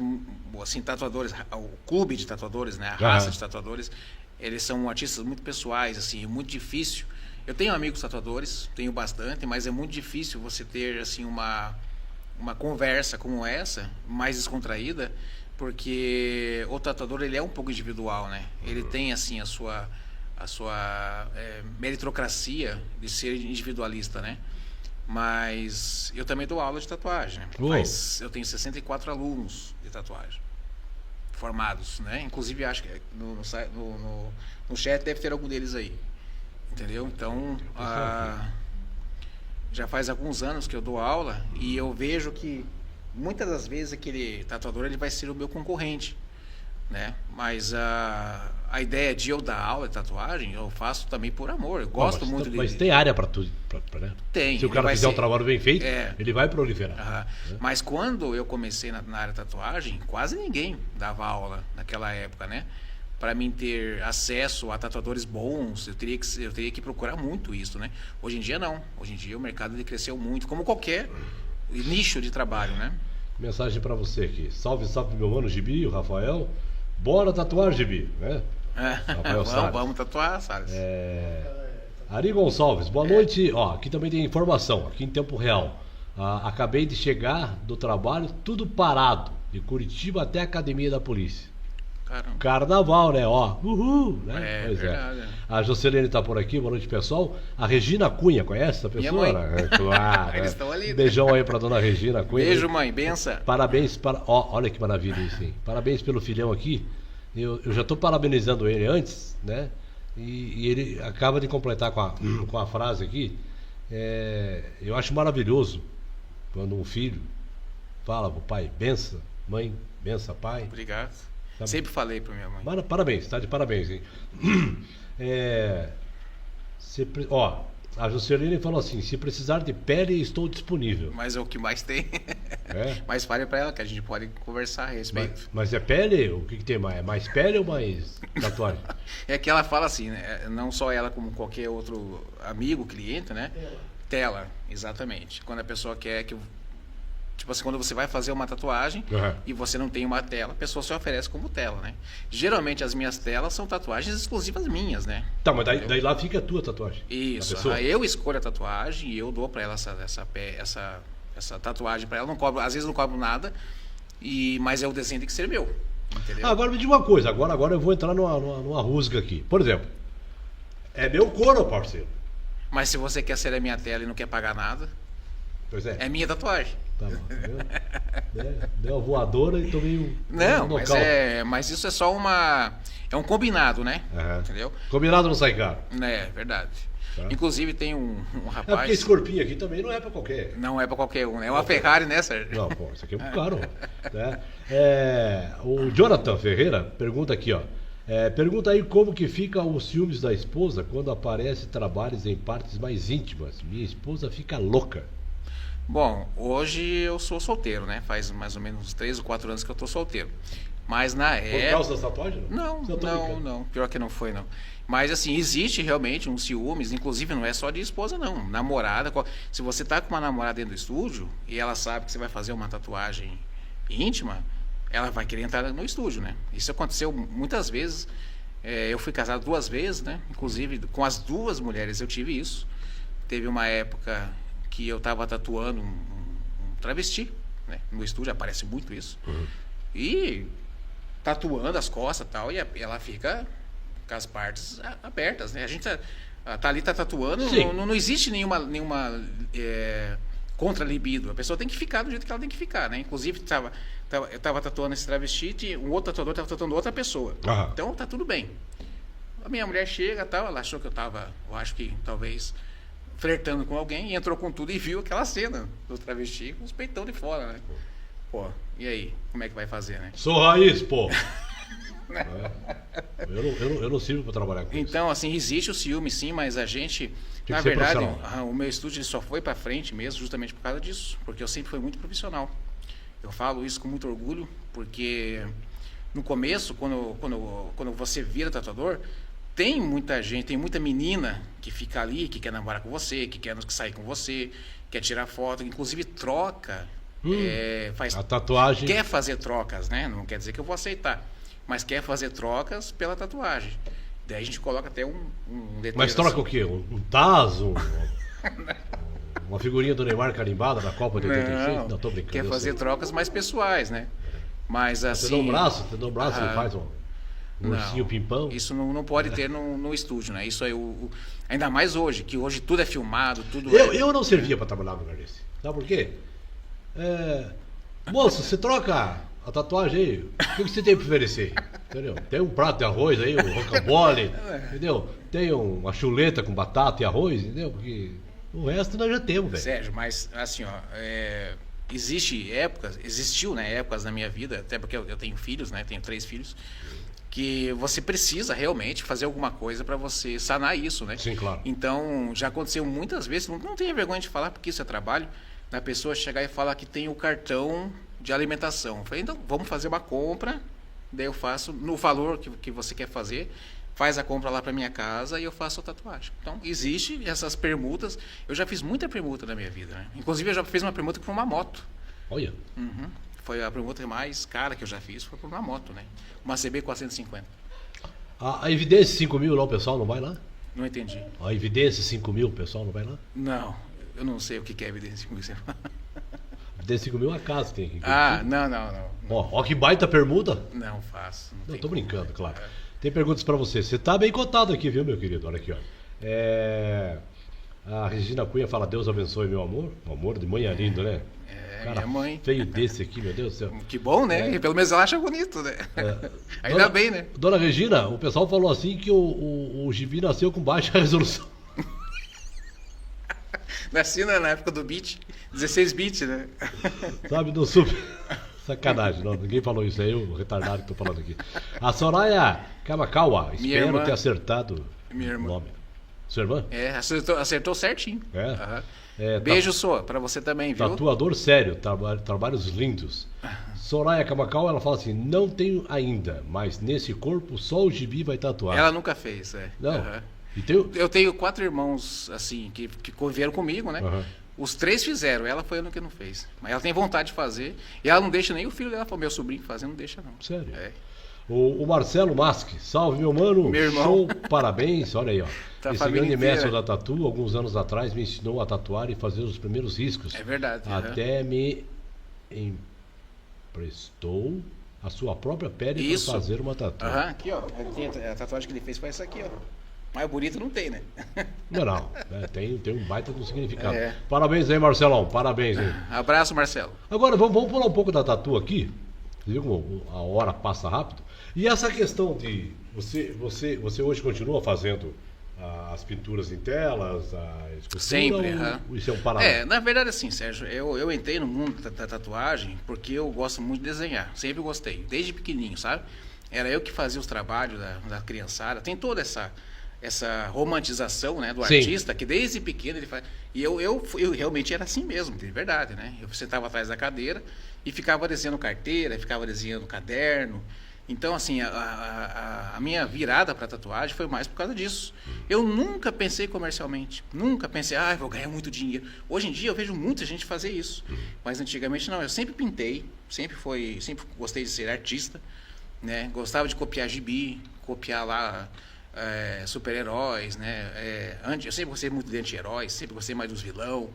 assim, tatuadores, o clube de tatuadores, né, a raça de tatuadores, eles são artistas muito pessoais, assim, muito difícil Eu tenho amigos tatuadores, tenho bastante, mas é muito difícil você ter assim uma conversa como essa, mais descontraída, porque o tatuador ele é um pouco individual, né? Ele tem assim a sua meritocracia de ser individualista, né? Mas eu também dou aula de tatuagem, né? Eu tenho 64 alunos de tatuagem formados, né? Inclusive acho que no chat deve ter algum deles aí, entendeu? Então já faz alguns anos que eu dou aula e eu vejo que muitas das vezes aquele tatuador ele vai ser o meu concorrente, né? Mas a ideia de eu dar aula de tatuagem eu faço também por amor. Eu gosto muito mas tem área para tudo, né? Tem. Se o cara fizer um trabalho bem feito, ele vai proliferar. Né? Mas quando eu comecei na área de tatuagem, quase ninguém dava aula naquela época, né? Para mim ter acesso a tatuadores bons, eu teria que procurar muito isso, né? Hoje em dia não. Hoje em dia o mercado ele cresceu muito, como qualquer nicho de trabalho, né? Mensagem para você aqui. Salve, salve meu mano Gibi, o Rafael. Bora tatuar, Gibi, né? Vamos tatuar, Salles. Ari Gonçalves, boa noite. Ó, aqui também tem informação, aqui em tempo real. Acabei de chegar do trabalho, tudo parado, de Curitiba até a academia da polícia. Caramba. Carnaval, né? Ó, uhul, né? Pois verdade. A Jocelene tá por aqui, boa noite, pessoal. A Regina Cunha, conhece essa pessoa? Claro. Eles estão ali. Beijão aí pra dona Regina Cunha. Beijo, mãe, benção. Parabéns olha que maravilha isso, hein? Parabéns pelo filhão aqui. Eu já tô parabenizando ele antes, né? E ele acaba de completar com a frase aqui. Eu acho maravilhoso quando um filho fala pro pai, benção, mãe, benção, pai. Obrigado. Sempre falei para minha mãe. Parabéns, tá de parabéns, hein? A Jusceline falou assim: se precisar de pele, estou disponível. Mas é o que mais tem. Mas fale para ela que a gente pode conversar a respeito. Mas é pele? O que tem mais? É mais pele ou mais tatuagem? É que ela fala assim, né? Não só ela, como qualquer outro amigo, cliente, né? Tela, exatamente. Quando a pessoa quer que... Tipo assim, quando você vai fazer uma tatuagem e você não tem uma tela, a pessoa se oferece como tela, né? Geralmente as minhas telas são tatuagens exclusivas minhas, né? Tá, mas daí lá fica a tua tatuagem. Isso. Aí eu escolho a tatuagem e eu dou pra ela essa tatuagem pra ela. Não cobro, às vezes não cobro nada, mas o desenho tem que ser meu. Entendeu? Agora me diga uma coisa, agora eu vou entrar numa rusga aqui. Por exemplo, é meu couro, parceiro. Mas se você quer ser a minha tela e não quer pagar nada, pois é minha tatuagem. Tá bom. Deu uma voadora e tomei Não, mas isso é só é um combinado, né? Entendeu? Combinado não sai caro. É, verdade. Tá. Inclusive tem um rapaz... porque esse corpinho aqui também não é pra qualquer... Não é pra qualquer um, é uma Ferrari, né, Sérgio? Não, pô, isso aqui é muito caro. Né? O Jonathan Ferreira pergunta aqui, ó. Pergunta aí como que fica os ciúmes da esposa quando aparece trabalhos em partes mais íntimas. Minha esposa fica louca. Bom, hoje eu sou solteiro, né? Faz mais ou menos 3 ou 4 anos que eu tô solteiro. Mas na época... Por causa da tatuagem? Não. Pior que não foi, não. Mas assim, existe realmente um ciúmes, inclusive não é só de esposa, não. Namorada, se você tá com uma namorada dentro do estúdio e ela sabe que você vai fazer uma tatuagem íntima, ela vai querer entrar no estúdio, né? Isso aconteceu muitas vezes. Eu fui casado 2 vezes, né? Inclusive com as 2 mulheres eu tive isso. Teve uma época... que eu estava tatuando um travesti, né? No estúdio aparece muito isso. E tatuando as costas e tal, e ela fica com as partes abertas, né? A gente tá ali tatuando, não existe nenhuma contra-libido. A pessoa tem que ficar do jeito que ela tem que ficar, né? Inclusive, eu estava tatuando esse travesti e um outro tatuador estava tatuando outra pessoa. Então, tá tudo bem. A minha mulher chega e tal, ela achou que eu acho que talvez... flertando com alguém, e entrou com tudo e viu aquela cena do travesti com os peitão de fora, né? Pô, e aí? Como é que vai fazer, né? Sou raiz, pô! Eu não sirvo pra trabalhar com isso. Então, assim, existe o ciúme, sim, mas a gente... Na verdade, o meu estúdio só foi pra frente mesmo justamente por causa disso, porque eu sempre fui muito profissional. Eu falo isso com muito orgulho, porque no começo, quando você vira tatuador... Tem muita gente, tem muita menina que fica ali, que quer namorar com você, que quer sair com você, quer tirar foto, inclusive troca, faz a tatuagem. Quer fazer trocas, né? Não quer dizer que eu vou aceitar, mas quer fazer trocas pela tatuagem. Daí a gente coloca até um detalhe. Mas troca o quê? Um taso? Uma figurinha do Neymar carimbada da Copa de 86? Não, tô brincando. Quer fazer trocas mais pessoais, né? Mas assim... Você dá um braço e faz um ursinho pimpão? Isso não pode ter no estúdio, né? Isso aí, ainda mais hoje, que hoje tudo é filmado, tudo Eu não servia para trabalhar no lugar desse. Sabe por quê? Moço, você troca a tatuagem aí, o que você tem para oferecer? Entendeu? Tem um prato de arroz aí, um rocambole, entendeu? Tem uma chuleta com batata e arroz, entendeu? Porque o resto nós já temos, velho. Sérgio, mas assim, ó, existiu, né, épocas na minha vida, até porque eu tenho filhos, né, tenho 3 filhos, que você precisa realmente fazer alguma coisa para você sanar isso, né? Sim, claro. Então, já aconteceu muitas vezes, não tenha vergonha de falar, porque isso é trabalho, da pessoa chegar e falar que tem o cartão de alimentação. Eu falei, então, vamos fazer uma compra, daí eu faço no valor que você quer fazer, faz a compra lá para minha casa e eu faço a tatuagem. Então, existe essas permutas. Eu já fiz muita permuta na minha vida, né? Inclusive, eu já fiz uma permuta por uma moto. Olha. Uhum. Foi a permuta mais cara que eu já fiz, foi por uma moto, né? Uma CB 450. A Evidência 5000 lá, o pessoal não vai lá? Não entendi. A Evidência 5000, o pessoal não vai lá? Não, eu não sei o que é evidência. Evidência 5000 a casa tem aqui. Não. Ó, que baita permuta. Não faço. Não, tô brincando, claro. Tem perguntas para você. Você tá bem cotado aqui, viu, meu querido? Olha aqui, ó. A Regina Cunha fala, Deus abençoe meu amor. O amor de mãe é lindo, né? Cara, minha mãe. Feio desse aqui, meu Deus do céu. Que bom, né? Pelo menos ela acha bonito, né? Ainda bem, né? Dona Regina, o pessoal falou assim que o Gibi nasceu com baixa resolução. Nasci na época do bit, 16 bits, né? Sabe, do super... Sacanagem, não, ninguém falou isso aí, o retardado que tô falando aqui. A Soraya Kamakawa, espero ter acertado o nome. Sua irmã? Acertou certinho. Beijo, Sô, pra você também, viu? Tatuador sério, trabalhos lindos. Soraya Kamakawa, ela fala assim, não tenho ainda, mas nesse corpo só o Gibi vai tatuar. Ela nunca fez, Não? Eu tenho 4 irmãos, assim, que conviveram comigo, né? Os 3 fizeram, ela foi a única que não fez. Mas ela tem vontade de fazer. E ela não deixa nem o filho dela, meu sobrinho, fazer, não deixa não. Sério? O Marcelo Masque, salve meu mano, meu irmão. Show, parabéns, olha aí, ó. Tá. Esse grande mestre da tatu, alguns anos atrás, me ensinou a tatuar e fazer os primeiros riscos. É verdade. Até me emprestou a sua própria pele para fazer uma tatu. Aqui, ó, a tatuagem que ele fez foi essa aqui, ó. Mais bonito não tem, né? Não. Tem um baita do significado. Parabéns aí, Marcelão. Parabéns aí. Abraço, Marcelo. Agora, vamos pular um pouco da tatu aqui. Você viu como a hora passa rápido? E essa questão de... Você hoje continua fazendo as pinturas em telas, a escultura? Sempre. Isso é um paralelo? Na verdade, assim, Sérgio, eu entrei no mundo da tatuagem porque eu gosto muito de desenhar. Sempre gostei. Desde pequenininho, sabe? Era eu que fazia os trabalhos da criançada. Tem toda essa romantização, né, do artista, que desde pequeno ele faz. E eu realmente era assim mesmo, de verdade, né? Eu sentava atrás da cadeira e ficava desenhando carteira, ficava desenhando caderno. Então, assim, a minha virada para tatuagem foi mais por causa disso. Eu nunca pensei comercialmente, nunca pensei, vou ganhar muito dinheiro. Hoje em dia eu vejo muita gente fazer isso, mas antigamente não. Eu sempre pintei, sempre gostei de ser artista, né? Gostava de copiar gibi, copiar lá super-heróis, né? Eu sempre gostei muito de anti-heróis, sempre gostei mais dos vilão.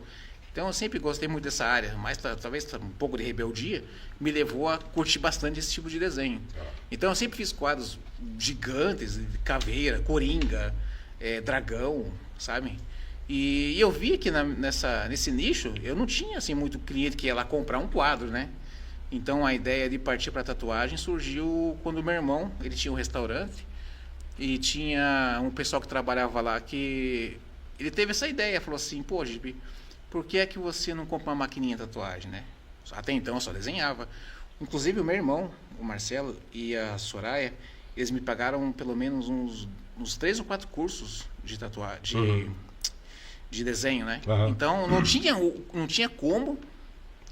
Então eu sempre gostei muito dessa área, mas talvez um pouco de rebeldia me levou a curtir bastante esse tipo de desenho. Então eu sempre fiz quadros gigantes, caveira, coringa, dragão, sabe? E eu vi que nesse nicho eu não tinha assim muito cliente que ia lá comprar um quadro, né? Então a ideia de partir para tatuagem surgiu quando o meu irmão, ele tinha um restaurante e tinha um pessoal que trabalhava lá que ele teve essa ideia, falou assim, pô, Gibi, por que é que você não compra uma maquininha de tatuagem, né? Até então eu só desenhava. Inclusive o meu irmão, o Marcelo e a Soraya, eles me pagaram pelo menos uns 3 ou 4 cursos de tatuagem, de desenho, né? Então não tinha como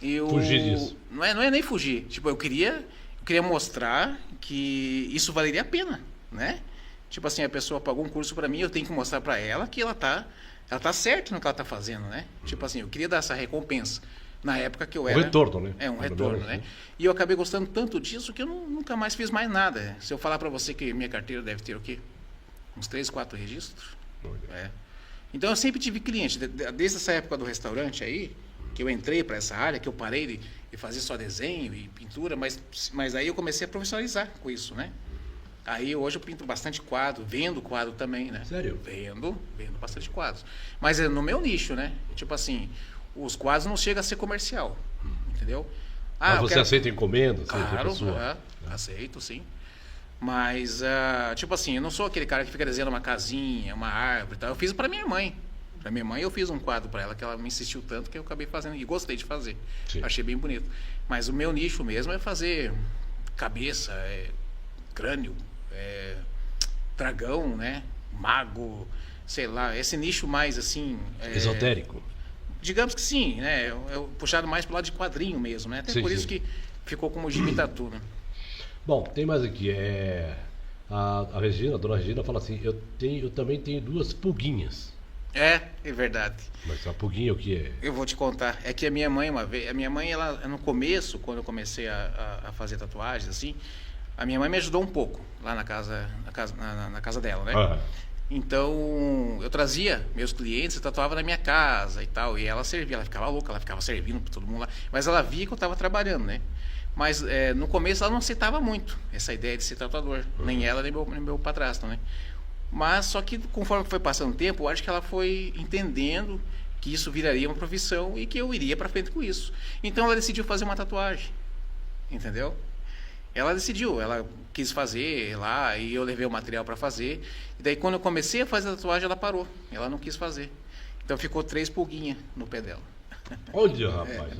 eu fugir disso. Não é nem fugir. Tipo, eu queria mostrar que isso valeria a pena, né? Tipo assim, a pessoa pagou um curso para mim, eu tenho que mostrar para ela que ela tá certa no que ela tá fazendo, né? Tipo assim, eu queria dar essa recompensa na época que eu era... Um retorno, né? Um retorno, né? E eu acabei gostando tanto disso que eu nunca mais fiz mais nada. Se eu falar para você que minha carteira deve ter o quê? uns 3, 4 registros. Olha. É. Então eu sempre tive cliente, desde essa época do restaurante aí, que eu entrei para essa área, que eu parei de fazer só desenho e pintura, mas aí eu comecei a profissionalizar com isso, né? Aí hoje eu pinto bastante quadro, vendo quadro também, né? Sério? Vendo bastante quadros. Mas é no meu nicho, né? Tipo assim, os quadros não chegam a ser comercial, entendeu? Mas você aceita encomendas? Claro, pessoa? aceito, sim. Mas, tipo assim, eu não sou aquele cara que fica desenhando uma casinha, uma árvore e tal. Eu fiz para minha mãe. Para minha mãe eu fiz um quadro para ela, que ela me insistiu tanto que eu acabei fazendo e gostei de fazer. Sim. Achei bem bonito. Mas o meu nicho mesmo é fazer cabeça, crânio, dragão, né? Mago, sei lá, esse nicho mais assim... Esotérico. Digamos que sim, né? Eu puxado mais pro lado de quadrinho mesmo, né? Até Sim, por sim. isso que ficou como Gibi Tatu, né? Bom, tem mais aqui. A Regina, a dona Regina, fala assim: eu também tenho 2 pulguinhas. É verdade. Mas a pulguinha o que é? Eu vou te contar. É que a minha mãe, uma vez, ela no começo, quando eu comecei a fazer tatuagens, assim, a minha mãe me ajudou um pouco lá na casa dela, né? Ah, Então, eu trazia meus clientes, eu tatuava na minha casa e tal, e ela servia, ela ficava louca, ela ficava servindo para todo mundo lá, mas ela via que eu estava trabalhando, né? Mas no começo ela não aceitava muito essa ideia de ser tatuador, nem ela, nem meu padrasto, né? Mas só que conforme foi passando o tempo, eu acho que ela foi entendendo que isso viraria uma profissão e que eu iria para frente com isso. Então ela decidiu fazer uma tatuagem, entendeu? Ela decidiu, ela quis fazer lá e eu levei o material para fazer. E daí quando eu comecei a fazer a tatuagem, ela parou, ela não quis fazer. Então ficou 3 pulguinhas no pé dela. olha, rapaz.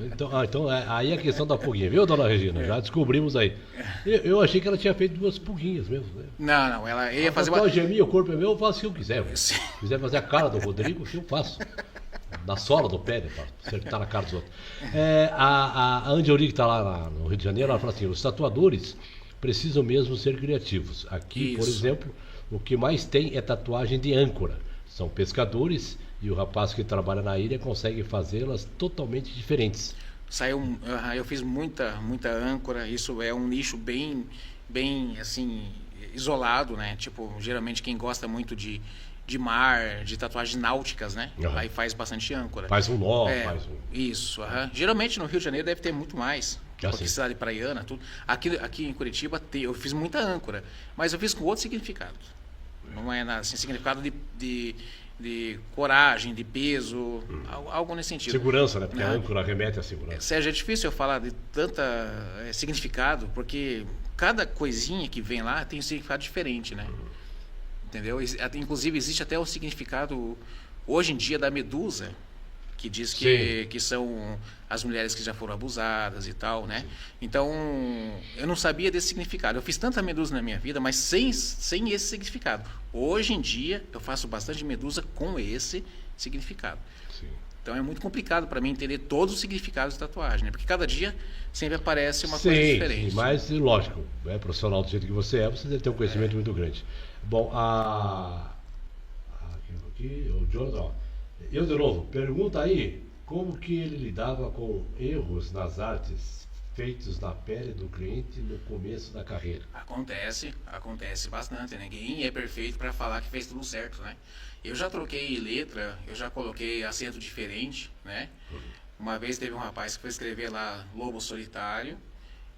Então aí a questão da pulguinha, viu, dona Regina? Já descobrimos aí. Eu achei que ela tinha feito 2 pulguinhas mesmo, né? Não, ela ia fazer uma... é minha, o corpo é meu, eu faço o que eu quiser. Sim. Se quiser fazer a cara do Rodrigo, eu faço. Da sola do pé, para acertar na cara dos outros. A Andiori, que está lá no Rio de Janeiro, ela fala assim: os tatuadores precisam mesmo ser criativos. Aqui, por exemplo, o que mais tem é tatuagem de âncora. São pescadores e o rapaz que trabalha na ilha consegue fazê-las totalmente diferentes. Eu fiz muita âncora. Isso é um nicho bem assim isolado, né? Tipo, geralmente quem gosta muito de mar, de tatuagens náuticas, né? Uhum. Aí faz bastante âncora. Faz um nó, faz um... Isso, geralmente no Rio de Janeiro deve ter muito mais. Porque cidade praiana, tudo. Aqui em Curitiba eu fiz muita âncora, mas eu fiz com outro significado. Não é nada assim, significado de coragem, de peso, algo nesse sentido. Segurança, né? Porque a âncora remete à segurança. Sérgio, é difícil eu falar de tanta significado, porque cada coisinha que vem lá tem um significado diferente, né? Entendeu? Inclusive existe até o significado hoje em dia da medusa, que diz que são as mulheres que já foram abusadas e tal, né? Sim. Então, eu não sabia desse significado. Eu fiz tanta medusa na minha vida, mas sem esse significado. Hoje em dia, eu faço bastante medusa com esse significado. Sim. Então, é muito complicado para mim entender todos os significados de tatuagem, né? Porque cada dia sempre aparece uma coisa diferente. Sim, mas lógico, profissional do jeito que você deve ter um conhecimento muito grande. Bom, aqui, o Jonathan, eu de novo, pergunta aí como que ele lidava com erros nas artes feitos na pele do cliente no começo da carreira. Acontece bastante. Ninguém é perfeito para falar que fez tudo certo, né? Eu já troquei letra, eu já coloquei acento diferente, né? Uma vez teve um rapaz que foi escrever lá Lobo Solitário,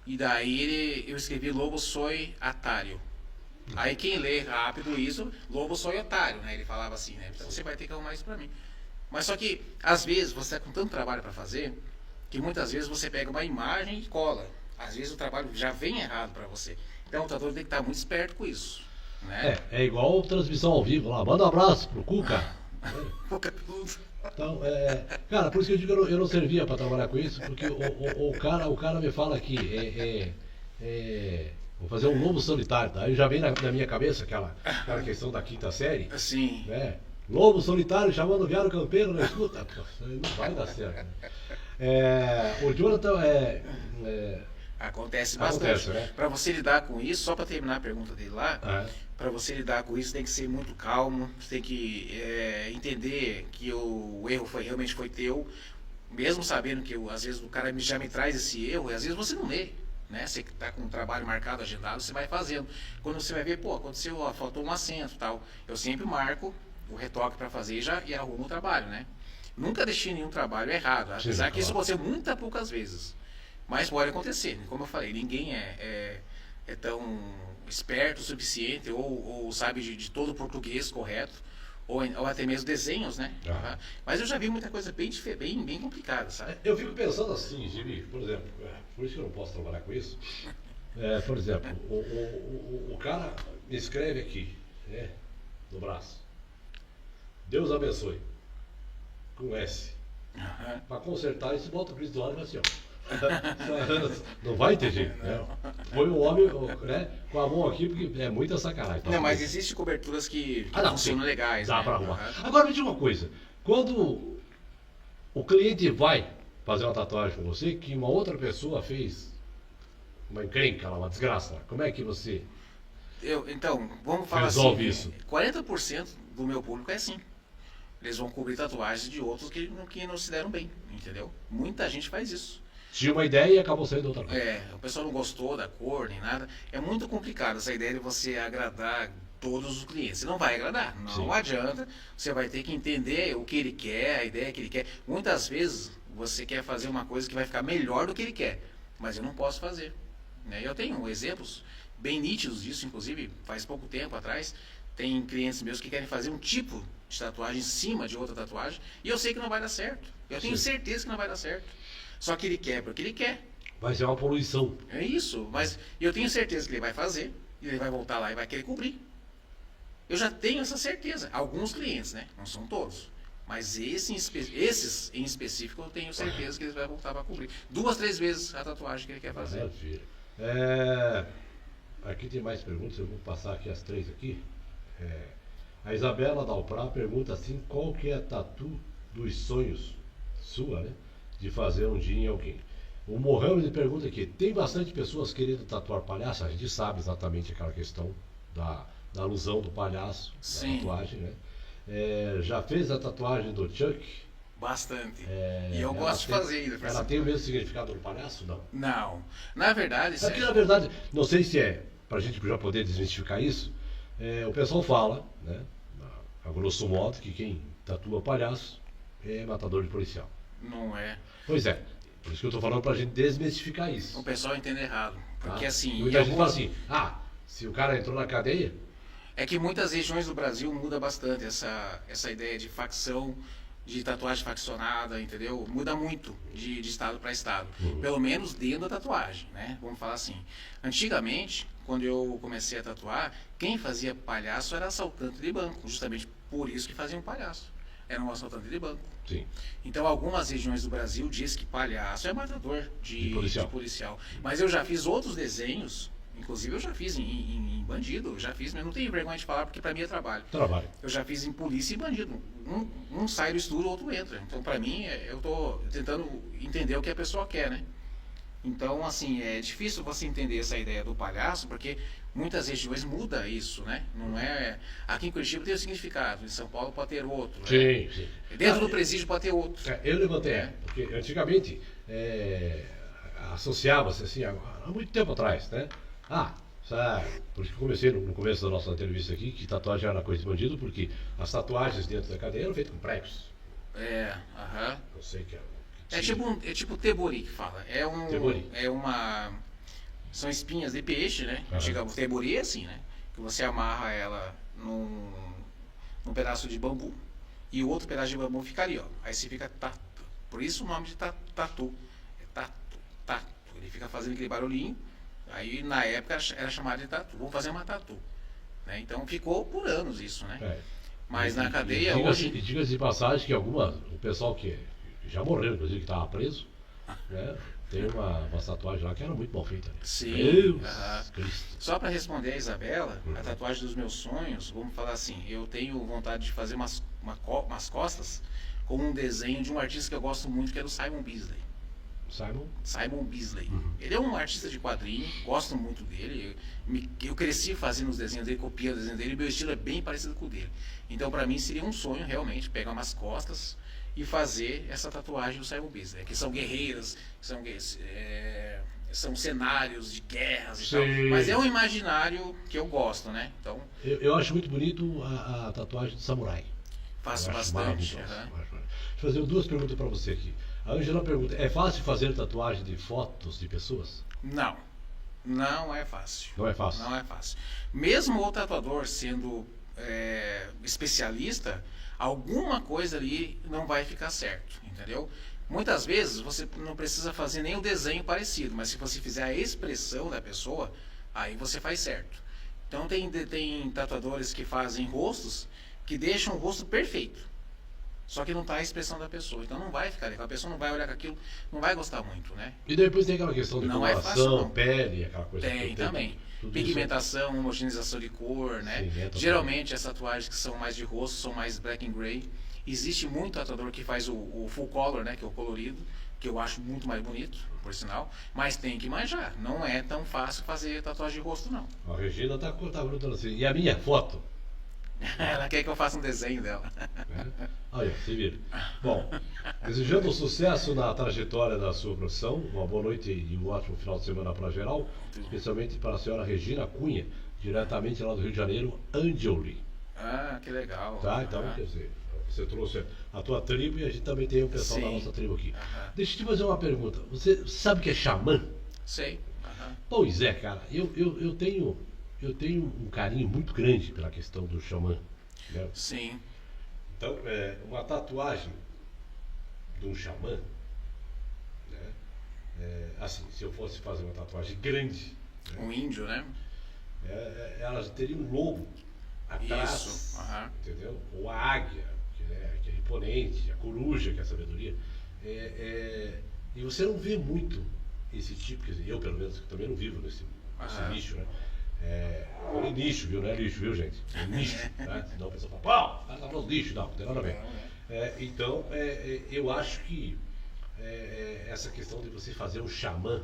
e daí eu escrevi Lobo Soi Atário. Aí quem lê rápido isso, Lobo Soi Otário, né? Ele falava assim, né? Então você vai ter que arrumar isso pra mim. Mas só que, às vezes, você está com tanto trabalho para fazer, que muitas vezes você pega uma imagem e cola. Às vezes o trabalho já vem errado para você. Então o tatuador tem que estar muito esperto com isso, né? É igual transmissão ao vivo lá. Manda um abraço pro Cuca. Cuca tudo. Então, cara, por isso que eu digo que eu não servia para trabalhar com isso, porque o cara me fala aqui, vou fazer um Lobo Solitário, tá? Aí já vem na minha cabeça aquela questão da 5ª série. Sim. Né? Lobo Solitário chamando o Viário Campeiro, não escuta? Não vai dar certo. O Jonathan Acontece bastante. Né? Para você lidar com isso, só para terminar a pergunta dele lá, para você lidar com isso tem que ser muito calmo, você tem que entender que o erro realmente foi teu, mesmo sabendo que às vezes o cara já me traz esse erro, e às vezes você não lê. né? Você que está com um trabalho marcado, agendado, você vai fazendo. Quando você vai ver, pô, aconteceu, ó, faltou um acento e tal. Eu sempre marco o retoque para fazer e arrumo o trabalho, né? Nunca deixei nenhum trabalho errado, apesar que isso pode ser muitas poucas vezes. Mas pode acontecer. Como eu falei, ninguém é tão esperto o suficiente ou sabe de todo o português correto, ou até mesmo desenhos, né? Mas eu já vi muita coisa bem complicada, sabe? Eu fico pensando assim, Jimmy, por exemplo, por isso que eu não posso trabalhar com isso. Por exemplo, o cara me escreve aqui, né, no braço. Deus abençoe. Com S. Para consertar isso, bota o Cristo do lado e vai assim, ó. Não vai ter jeito, né? Põe o homem, né, com a mão aqui, porque é muita sacanagem. Não, mas existem coberturas que funcionam legais. Dá né? para arrumar. Agora me diga uma coisa. Quando o cliente vai fazer uma tatuagem com você, que uma outra pessoa fez uma encrenca, uma desgraça, como é que você Então, vamos falar resolve assim, isso? 40% do meu público é assim. Eles vão cobrir tatuagens de outros que não se deram bem, entendeu? Muita gente faz isso. Tinha uma ideia e acabou saindo outra coisa. O pessoal não gostou da cor nem nada. É muito complicado essa ideia de você agradar todos os clientes. Você não vai agradar, não Sim. adianta. Você vai ter que entender o que ele quer, a ideia que ele quer. Muitas vezes você quer fazer uma coisa que vai ficar melhor do que ele quer, mas eu não posso fazer. Né? Eu tenho exemplos bem nítidos disso, inclusive faz pouco tempo atrás. Tem clientes meus que querem fazer um tipo de tatuagem em cima de outra tatuagem e eu sei que não vai dar certo. Eu tenho certeza que não vai dar certo. Só que ele quer porque ele quer. Vai ser uma poluição. É isso, mas eu tenho certeza que ele vai fazer, e ele vai voltar lá e vai querer cobrir. Eu já tenho essa certeza. Alguns clientes, né? Não são todos. Mas esses em específico eu tenho certeza que eles vão voltar para cobrir. 2, 3 vezes a tatuagem que ele quer fazer. Maravilha. Aqui tem mais perguntas, eu vou passar aqui as 3 aqui. A Isabela Dalprá pergunta assim, qual que é a tatu dos sonhos sua, né? De fazer um dia em alguém. O Mohamed pergunta aqui, tem bastante pessoas querendo tatuar palhaço? A gente sabe exatamente aquela questão da alusão do palhaço, da tatuagem, né? Já fez a tatuagem do Chuck? Bastante. E eu gosto de fazer ainda. Ela tem o mesmo significado do palhaço? Não. Não. Na verdade... É porque, na verdade, não sei se pra gente já poder desmistificar isso, o pessoal fala, né, a grosso modo, que quem tatua palhaço é matador de policial. Não é. Pois é. Por isso que eu estou falando pra gente desmistificar isso. O pessoal entende errado. Porque assim... Muita gente fala assim, se o cara entrou na cadeia... É que muitas regiões do Brasil muda bastante essa ideia de facção, de tatuagem faccionada, entendeu? Muda muito de estado para estado. Pelo menos dentro da tatuagem, né? Vamos falar assim. Antigamente, quando eu comecei a tatuar, quem fazia palhaço era assaltante de banco. Justamente por isso que faziam palhaço. Era um assaltante de banco. Sim. Então, algumas regiões do Brasil diz que palhaço é matador de policial. Mas eu já fiz outros desenhos, inclusive eu já fiz em bandido, eu já fiz, mas não tenho vergonha de falar porque para mim é trabalho. Eu já fiz em polícia e bandido. Um sai do estúdio, o outro entra. Então, para mim, eu estou tentando entender o que a pessoa quer, né? Então, assim, é difícil você entender essa ideia do palhaço, porque muitas regiões muda isso, né? Não é... Aqui em Curitiba tem o significado, em São Paulo pode ter outro. Sim, né? sim. Dentro do presídio pode ter outro. Eu levantei, porque antigamente associava-se assim, há muito tempo atrás, né? Sabe, por isso que eu comecei no começo da nossa entrevista aqui, que tatuagem era coisa de bandido, porque as tatuagens dentro da cadeia eram feitas com pregos. Eu sei que é tipo tebori que fala. Tebori. São espinhas de peixe, né? Digamos, tebori é assim, né? Que você amarra ela num pedaço de bambu e o outro pedaço de bambu fica ali, ó. Aí você fica tatu. Por isso o nome de tatu. É tatu. Ele fica fazendo aquele barulhinho. Aí na época era chamado de tatu. Vou fazer uma tatu. Né? Então ficou por anos isso, né? Mas na cadeia hoje... E diga-se de passagem que o pessoal que já morreu, inclusive, que estava preso, né? Tem uma tatuagem lá que era muito mal feita. Né? Sim. Deus Cristo. Só para responder a Isabela, a tatuagem dos meus sonhos, vamos falar assim, eu tenho vontade de fazer umas costas com um desenho de um artista que eu gosto muito, que é do Simon Bisley. Simon Bisley. Ele é um artista de quadrinho, gosto muito dele. Eu cresci fazendo os desenhos dele, copiando os desenhos dele, e meu estilo é bem parecido com o dele. Então, para mim, seria um sonho realmente pegar umas costas e fazer essa tatuagem do Simon Bisley, que são guerreiras, são cenários de guerras e Sim. tal. Mas é um imaginário que eu gosto, né? Então, Eu acho muito bonito a tatuagem de samurai. faço Eu acho bastante. maravilhoso, aham. eu acho maravilhoso. Deixa eu fazer duas perguntas para você aqui. A Angela pergunta, é fácil fazer tatuagem de fotos de pessoas? Não, não é fácil. Não é fácil. Não é fácil. Mesmo o tatuador sendo especialista, alguma coisa ali não vai ficar certo, entendeu? Muitas vezes você não precisa fazer nem o desenho parecido, mas se você fizer a expressão da pessoa, aí você faz certo. Então tem tatuadores que fazem rostos que deixam o rosto perfeito. Só que não está a expressão da pessoa. Então não vai ficar legal. A pessoa não vai olhar com aquilo, não vai gostar muito, né? E depois tem aquela questão de Não é coloração, fácil, não. pele, aquela coisa. Tem tudo também. tudo Pigmentação, homogeneização de cor, né? Sim, é Geralmente as tatuagens que são mais de rosto são mais black and gray. Existe muito tatuador que faz o full color, né? Que é o colorido, que eu acho muito mais bonito, por sinal. Mas tem que manjar. Não é tão fácil fazer tatuagem de rosto, não. A Regina tá perguntando assim, e a minha foto? Ela quer que eu faça um desenho dela. É. Aí, ó, se vira. Bom, desejando sucesso na trajetória da sua profissão, uma boa noite e um ótimo final de semana para geral, especialmente para a senhora Regina Cunha, diretamente lá do Rio de Janeiro, Angioli. Ah, que legal. Tá? Então, Aham. quer dizer, você trouxe a tua tribo e a gente também tem o pessoal da Sim. nossa tribo aqui. Aham. Deixa eu te fazer uma pergunta. Você sabe o que é xamã? Sei. Aham. Pois é, cara. Eu tenho um carinho muito grande pela questão do xamã. Né? Sim. Então, uma tatuagem de um xamã, né? Assim, se eu fosse fazer uma tatuagem grande, né? Um índio, né? Ela teria um lobo atrás, Isso. Aham. entendeu? Ou a águia, que é imponente, a coruja, que é a sabedoria. E você não vê muito esse tipo, quer dizer, eu pelo menos também não vivo nesse Aham. nicho, né? Falei nicho, viu? Não é lixo, viu, gente? É nicho, né? Senão a pessoa fala, pau, vai lá nos lixos, não tem nada a ver. Então, eu acho que essa questão de você fazer um xamã,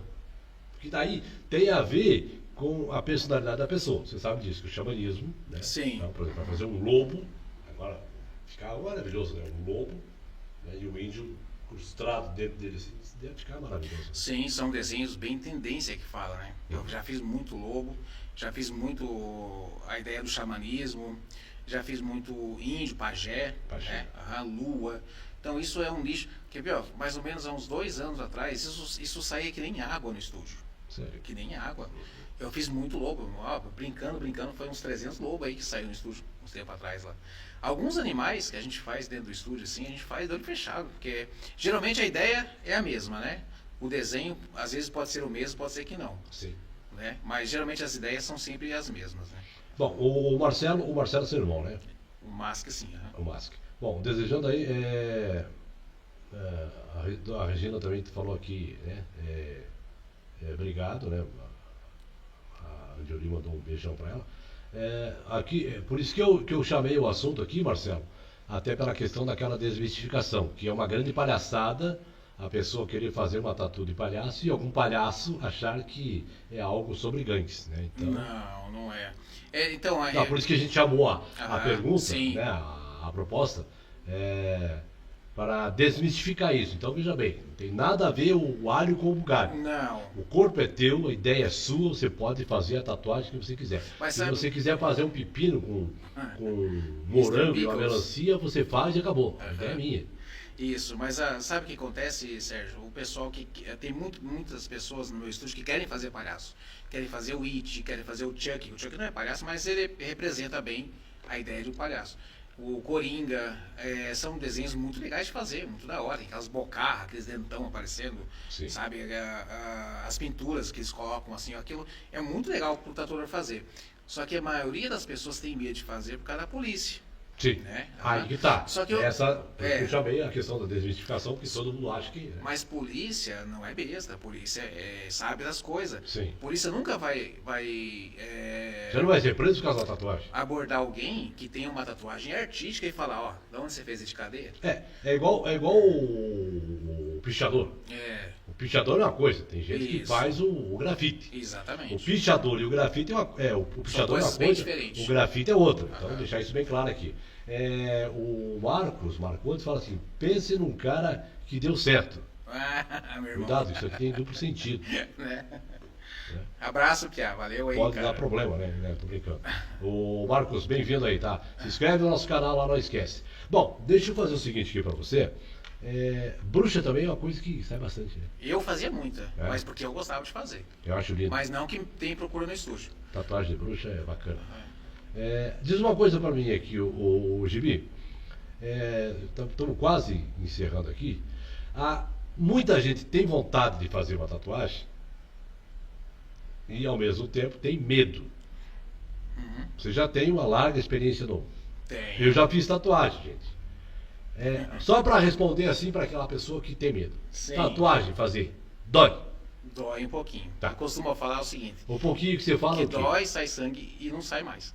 porque daí tem a ver com a personalidade da pessoa. Você sabe disso, que o xamanismo, né? Sim. Então, por exemplo, para fazer um lobo, agora ficar maravilhoso, né? Um lobo, né? E o índio frustrado dentro dele, assim, deve ficar maravilhoso. Sim, são desenhos bem tendência que fala, né? Eu já fiz muito lobo, já fiz muito a ideia do xamanismo, já fiz muito índio, pajé, Pajé. né? Aham, lua. Então isso é um nicho. Quer ver, ó, mais ou menos há uns 2 anos atrás, isso saía que nem água no estúdio. Sério. Que nem água. Eu fiz muito lobo, ó, brincando, foi uns 300 lobos aí que saiu no estúdio uns tempo atrás lá. Alguns animais que a gente faz dentro do estúdio, assim, a gente faz de olho fechado, porque geralmente a ideia é a mesma, né? O desenho, às vezes pode ser o mesmo, pode ser que não, Sim. né? Mas geralmente as ideias são sempre as mesmas, né? Bom, o Marcelo é seu irmão, né? O Mask, sim. Aham. O Mask. Bom, desejando aí, a Regina também falou aqui, né? Obrigado, né? A Angioli mandou um beijão para ela. Aqui, por isso que eu chamei o assunto aqui, Marcelo, até pela questão daquela desmistificação, que é uma grande palhaçada a pessoa querer fazer uma tatu de palhaço e algum palhaço achar que é algo sobre gangues, né? Então, Não é. Então, não, por isso que a gente chamou a Ah, pergunta, sim. né, a proposta, para desmistificar isso. Então, veja bem, não tem nada a ver o alho com o bugalho. não. O corpo é teu, a ideia é sua, você pode fazer a tatuagem que você quiser. Mas Se sabe- você quiser fazer um pepino com Mr. morango e uma Pickles. melancia, você faz e acabou. A ideia é minha. Isso, mas sabe o que acontece, Sérgio? O pessoal tem muitas pessoas no meu estúdio que querem fazer palhaço. Querem fazer o It, querem fazer o Chuck. O Chuck não é palhaço, mas ele representa bem a ideia de um palhaço. O Coringa, são desenhos muito legais de fazer, muito da hora. Tem aquelas bocarras, aqueles dentão aparecendo, Sim. sabe? As pinturas que eles colocam, assim, aquilo é muito legal para o tatuador fazer. Só que a maioria das pessoas tem medo de fazer por causa da polícia. Sim. Né? Aí que tá. Só que eu chamei a questão da desmistificação, porque todo mundo acha que. Né? Mas polícia não é besta, polícia sabe das coisas. Sim. Polícia nunca vai Você não vai ser preso por causa da tatuagem? abordar alguém que tem uma tatuagem artística e falar, ó, de onde você fez isso de cadeia? É igual o pichador. O pichador é uma coisa, tem gente que Isso. faz o grafite. Exatamente. O pichador e o grafite o pichador é uma coisas bem coisa, diferentes. o grafite é outra. Então, Aham. deixar isso bem claro aqui. O Marcos fala assim, pense num cara que deu certo. Meu irmão. Cuidado, isso aqui tem duplo sentido. Né? Abraço, Pia. Valeu aí, Pode cara. dar problema, né? Tô brincando. Ô, Marcos, bem-vindo aí, tá? Se inscreve no nosso canal lá, não esquece. Bom, deixa eu fazer o seguinte aqui pra você. Bruxa também é uma coisa que sai bastante, né? Eu fazia muita, mas porque eu gostava de fazer. Eu acho lindo. Mas não que tem procura no estúdio. Tatuagem de bruxa é bacana. Diz uma coisa pra mim aqui, o Gibi. Estamos quase encerrando aqui. Muita gente tem vontade de fazer uma tatuagem e ao mesmo tempo tem medo. Você já tem uma larga experiência no. Tem. Eu já fiz tatuagem, gente. Só para responder assim para aquela pessoa que tem medo. Sim. Tatuagem fazer dói. Dói um pouquinho. Tá. Eu costumo falar o seguinte: O pouquinho que você fala que o quê? dói, sai sangue e não sai mais.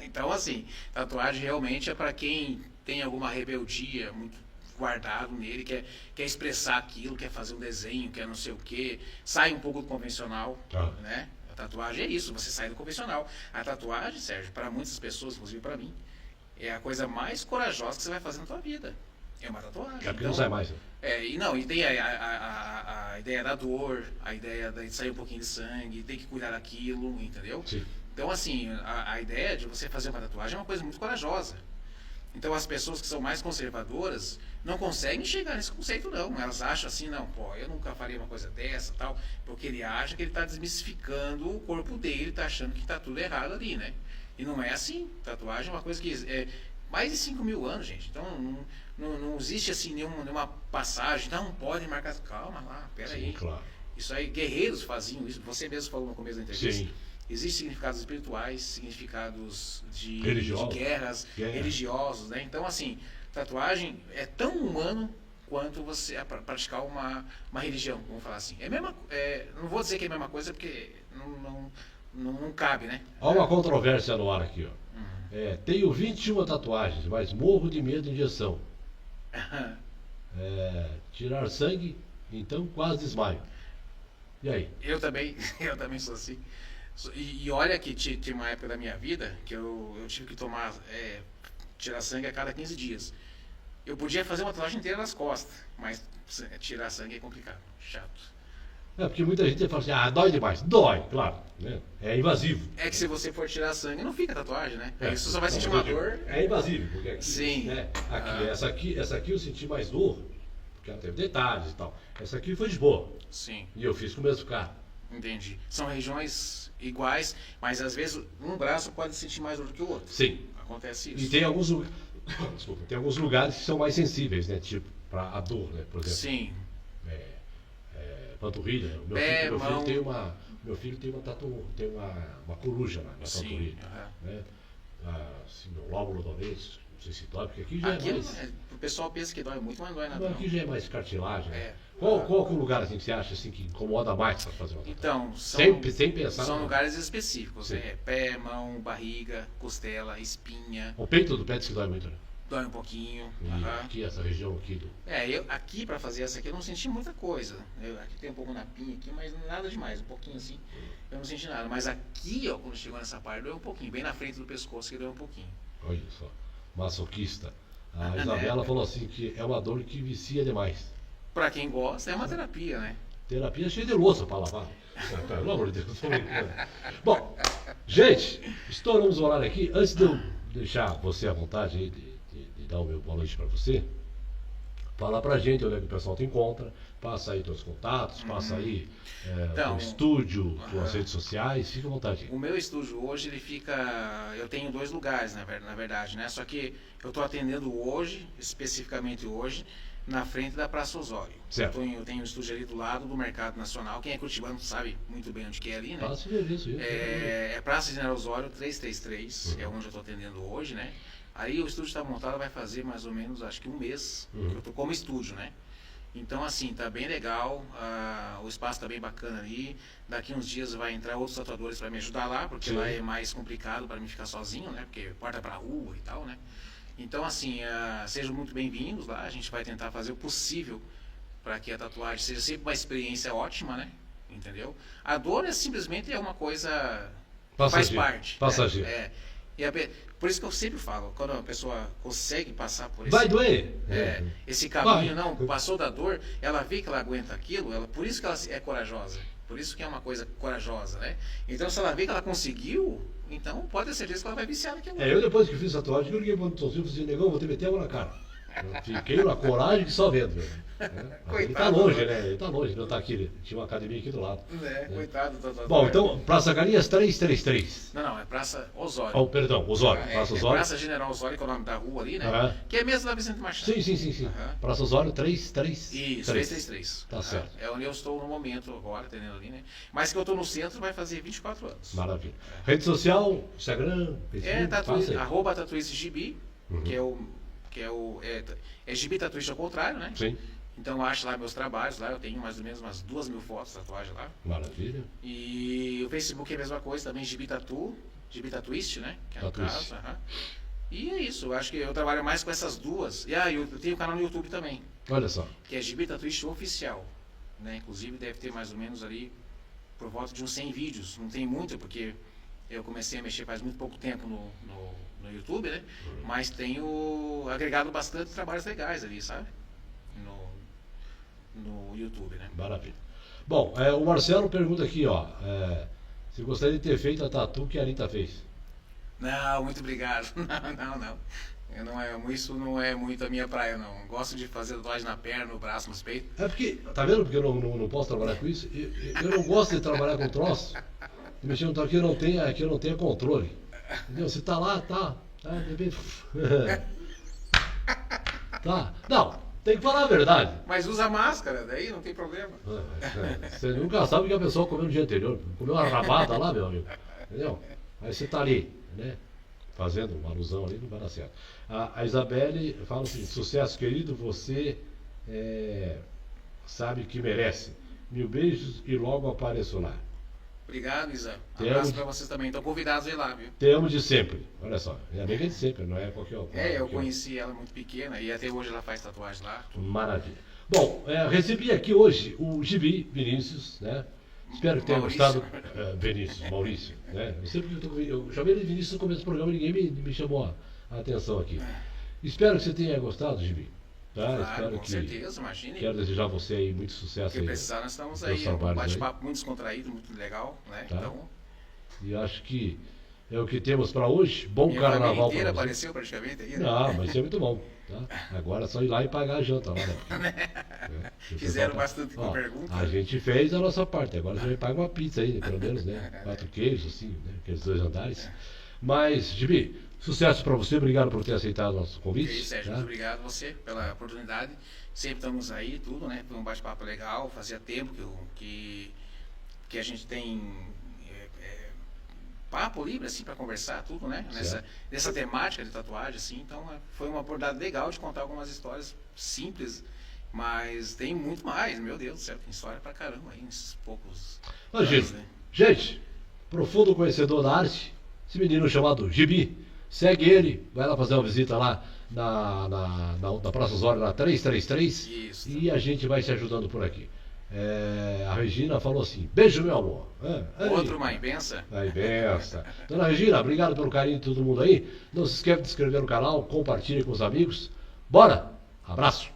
Então, assim, tatuagem realmente é para quem tem alguma rebeldia muito guardado nele, quer expressar aquilo, quer fazer um desenho, quer não sei o quê, sai um pouco do convencional, né? A tatuagem é isso, você sai do convencional. A tatuagem, Sérgio, para muitas pessoas, inclusive para mim, é a coisa mais corajosa que você vai fazer na tua vida. É uma tatuagem. É porque não sai mais. Né? E tem a ideia da dor, a ideia de sair um pouquinho de sangue, tem que cuidar daquilo, entendeu? Sim. Então, assim, a ideia de você fazer uma tatuagem é uma coisa muito corajosa. Então, as pessoas que são mais conservadoras não conseguem chegar nesse conceito, não. Elas acham assim, não, eu nunca faria uma coisa dessa, tal, porque ele acha que ele está desmistificando o corpo dele, está achando que está tudo errado ali, né? E não é assim. Tatuagem é uma coisa que é mais de 5.000 anos, gente. Então, não existe assim nenhuma passagem, não pode marcar. Calma lá, peraí. Claro. Isso aí, guerreiros faziam isso. Você mesmo falou no começo da entrevista. Sim. Existem significados espirituais, significados de guerras, religiosos, né? Então, assim, tatuagem é tão humano quanto você praticar uma religião, vamos falar assim. Não vou dizer que é a mesma coisa, porque não cabe, né? Há uma controvérsia no ar aqui, ó. Tenho 21 tatuagens, mas morro de medo de injeção. Tirar sangue, então quase desmaio. E aí? Eu também sou assim. E olha que tinha uma época da minha vida que eu tive que tirar sangue a cada 15 dias. Eu podia fazer uma tatuagem inteira nas costas, mas tirar sangue é complicado, chato. Porque muita gente fala assim, dói demais. Dói, claro. Né? É invasivo. É que se você for tirar sangue, não fica tatuagem, né? Aí você só vai sentir uma dor. É invasivo, porque aqui, sim. Né? Essa aqui eu senti mais dor, porque ela teve detalhes e tal. Essa aqui foi de boa. Sim. E eu fiz com o mesmo cara. Entendi. São regiões iguais, mas às vezes um braço pode sentir mais dor do que o outro. Sim. Acontece isso. E tem alguns lugares. Desculpa, tem alguns lugares que são mais sensíveis, né? Tipo, para a dor, né? Por exemplo. Sim. Panturrilha. Meu filho tem uma coruja na panturrilha. Né? Assim, no lóbulo do mês, não sei se dói, porque aqui já é mais. O pessoal pensa que dói muito, mas não dói nada. Aqui já é mais cartilagem. Qual que é o lugar assim, que você acha assim, que incomoda mais para fazer uma tatuagem? Então, sem pensar. São lugares específicos. Pé, mão, barriga, costela, espinha. O peito do pé diz que dói muito, né? Dói um pouquinho. Aqui, essa região aqui do. Aqui para fazer essa aqui eu não senti muita coisa. Aqui tem um pouco na pinha aqui, mas nada demais. Um pouquinho assim, eu não senti nada. Mas aqui, ó, quando chegou nessa parte, doeu um pouquinho. Bem na frente do pescoço que doeu um pouquinho. Olha só, maçoquista. A Isabela falou assim que é uma dor que vicia demais. Para quem gosta, é uma terapia, né? Terapia cheia de louça para lavar. Pelo amor de Deus, tô brincando. Bom, gente, estouramos o horário aqui. Antes de eu deixar você à vontade aí de dar o meu boa noite para você, fala pra gente onde é que o pessoal te encontra, passa aí teus contatos, passa aí o estúdio, tuas redes sociais, fica à vontade. O meu estúdio hoje, ele fica, eu tenho 2 lugares na verdade, né? Só que eu estou atendendo hoje, especificamente hoje, na frente da Praça Osório. Certo. Eu tenho um estúdio ali do lado do Mercado Nacional. Quem é curitibano sabe muito bem onde que é ali, né? Passa isso. É Praça General Osório 333, é onde eu estou atendendo hoje, né? Aí o estúdio está montado, vai fazer mais ou menos, acho que um mês, que eu estou como estúdio, né? Então, assim, tá bem legal, o espaço tá bem bacana ali. Daqui uns dias vai entrar outros tatuadores para me ajudar lá, porque lá é mais complicado para mim ficar sozinho, né? Porque porta para rua e tal, né? Então, assim, sejam muito bem-vindos lá. A gente vai tentar fazer o possível para que a tatuagem seja sempre uma experiência ótima, né? Entendeu? A dor simplesmente é uma coisa que faz parte. Passageiro. Né? Por isso que eu sempre falo, quando a pessoa consegue passar por Vai doer. esse caminho, não, passou da dor, ela vê que ela aguenta aquilo, por isso que ela é corajosa. Por isso que é uma coisa corajosa, né? Então, se ela vê que ela conseguiu, então pode ter certeza que ela vai viciar naquilo. Eu depois que fiz tatuagem, eu liguei pro Antônio Silva e falei, negão, vou te meter água na cara. Eu fiquei na coragem que só vendo. Ele tá longe, né? Ele tá longe, não tá aqui. Ele tinha uma academia aqui do lado. Coitado. Bom, então, Praça Galinhas 333. Não, é Praça Osório. Oh, perdão, Osório. Praça Osório. Praça General Osório, que é o nome da rua ali, né? Que é mesmo da Vicente Machado. Sim. Praça Osório 333. Isso, 333. Tá certo. É onde eu estou no momento agora, atendendo ali, né? Mas que eu estou no centro vai fazer 24 anos. Maravilha. Rede social, Instagram, Facebook. Arroba tatuistegibi, é Gibi Tatuista ao contrário, né? Sim. Então acho lá meus trabalhos, lá eu tenho mais ou menos umas 2.000 fotos de tatuagem lá. Maravilha. E o Facebook é a mesma coisa também, Gibi Tatuist, né? Que é no caso. E é isso, eu acho que eu trabalho mais com essas duas. E eu tenho um canal no YouTube também. Olha só. Que é Gibi Tatuist Oficial. Né? Inclusive deve ter mais ou menos ali por volta de uns 100 vídeos. Não tem muito, porque eu comecei a mexer faz muito pouco tempo no YouTube, né? Mas tenho agregado bastante trabalhos legais ali, sabe? No YouTube, né? Maravilha. Bom, o Marcelo pergunta aqui, ó. Se gostaria de ter feito a tatu que a Anitta fez. Não, muito obrigado. Não. Isso não é muito a minha praia, não. Gosto de fazer tatuagem na perna, no braço, nos peitos. Porque, tá vendo? Porque eu não posso trabalhar com isso. Eu não gosto de trabalhar com troço. Mexendo no aqui eu não tenho controle. Entendeu? Você tá lá, tá. De repente. Tá. Não, tem que falar a verdade. Mas usa máscara, daí não tem problema. Você nunca sabe o que a pessoa comeu no dia anterior. Comeu uma rabada lá, meu amigo. Entendeu? Aí você tá ali, né? Fazendo uma alusão ali, não vai dar certo. A Isabelle fala o seguinte: sucesso, querido, você sabe que merece. 1000 beijos e logo apareço lá. Obrigado, Isa. Abraço para vocês também. Estão convidados a ir lá, viu? Te amo de sempre. Olha só. É amiga de sempre, não é qualquer outra. Eu conheci ela muito pequena e até hoje ela faz tatuagem lá. Maravilha. Bom, recebi aqui hoje o Gibi Vinícius, né? Espero que tenha gostado. Maurício, né? Eu chamei ele de Vinícius no começo do programa e ninguém me chamou a atenção aqui. Espero que você tenha gostado, Gibi. Tá? Claro, espero com certeza, imagine. Quero desejar a você aí muito sucesso. Se precisar, nós estamos aí. Um bate-papo muito descontraído, muito legal, né? Tá. Então... E acho que é o que temos para hoje. Bom carnaval para você. Apareceu praticamente aí, né? Não, mas isso é muito bom. Tá? Agora é só ir lá e pagar a janta lá, né? Fizeram bastante com pergunta. A gente fez a nossa parte. Agora você vai pagar uma pizza aí, pelo menos, né? 4 queijos, assim, né? Aqueles 2 andares. Mas, Gibi, sucesso para você. Obrigado por ter aceitado o nosso convite. E aí, Sérgio, muito obrigado a você pela oportunidade. Sempre estamos aí, tudo, né? Foi um bate-papo legal. Fazia tempo que a gente tem papo livre, assim, para conversar, tudo, né? Nessa temática de tatuagem, assim. Então, foi uma oportunidade legal de contar algumas histórias simples, mas tem muito mais, meu Deus do céu, tem história pra caramba aí, nesses poucos anos, né? Gente, profundo conhecedor da arte, esse menino chamado Gibi, segue ele, vai lá fazer uma visita lá na Praça Osório, na 333, Isso. E a gente vai se ajudando por aqui. A Regina falou assim: beijo, meu amor. Outro mãe, benção. Aí, benção. Dona Regina, obrigado pelo carinho de todo mundo aí. Não se esqueça de se inscrever no canal, compartilhe com os amigos. Bora! Abraço!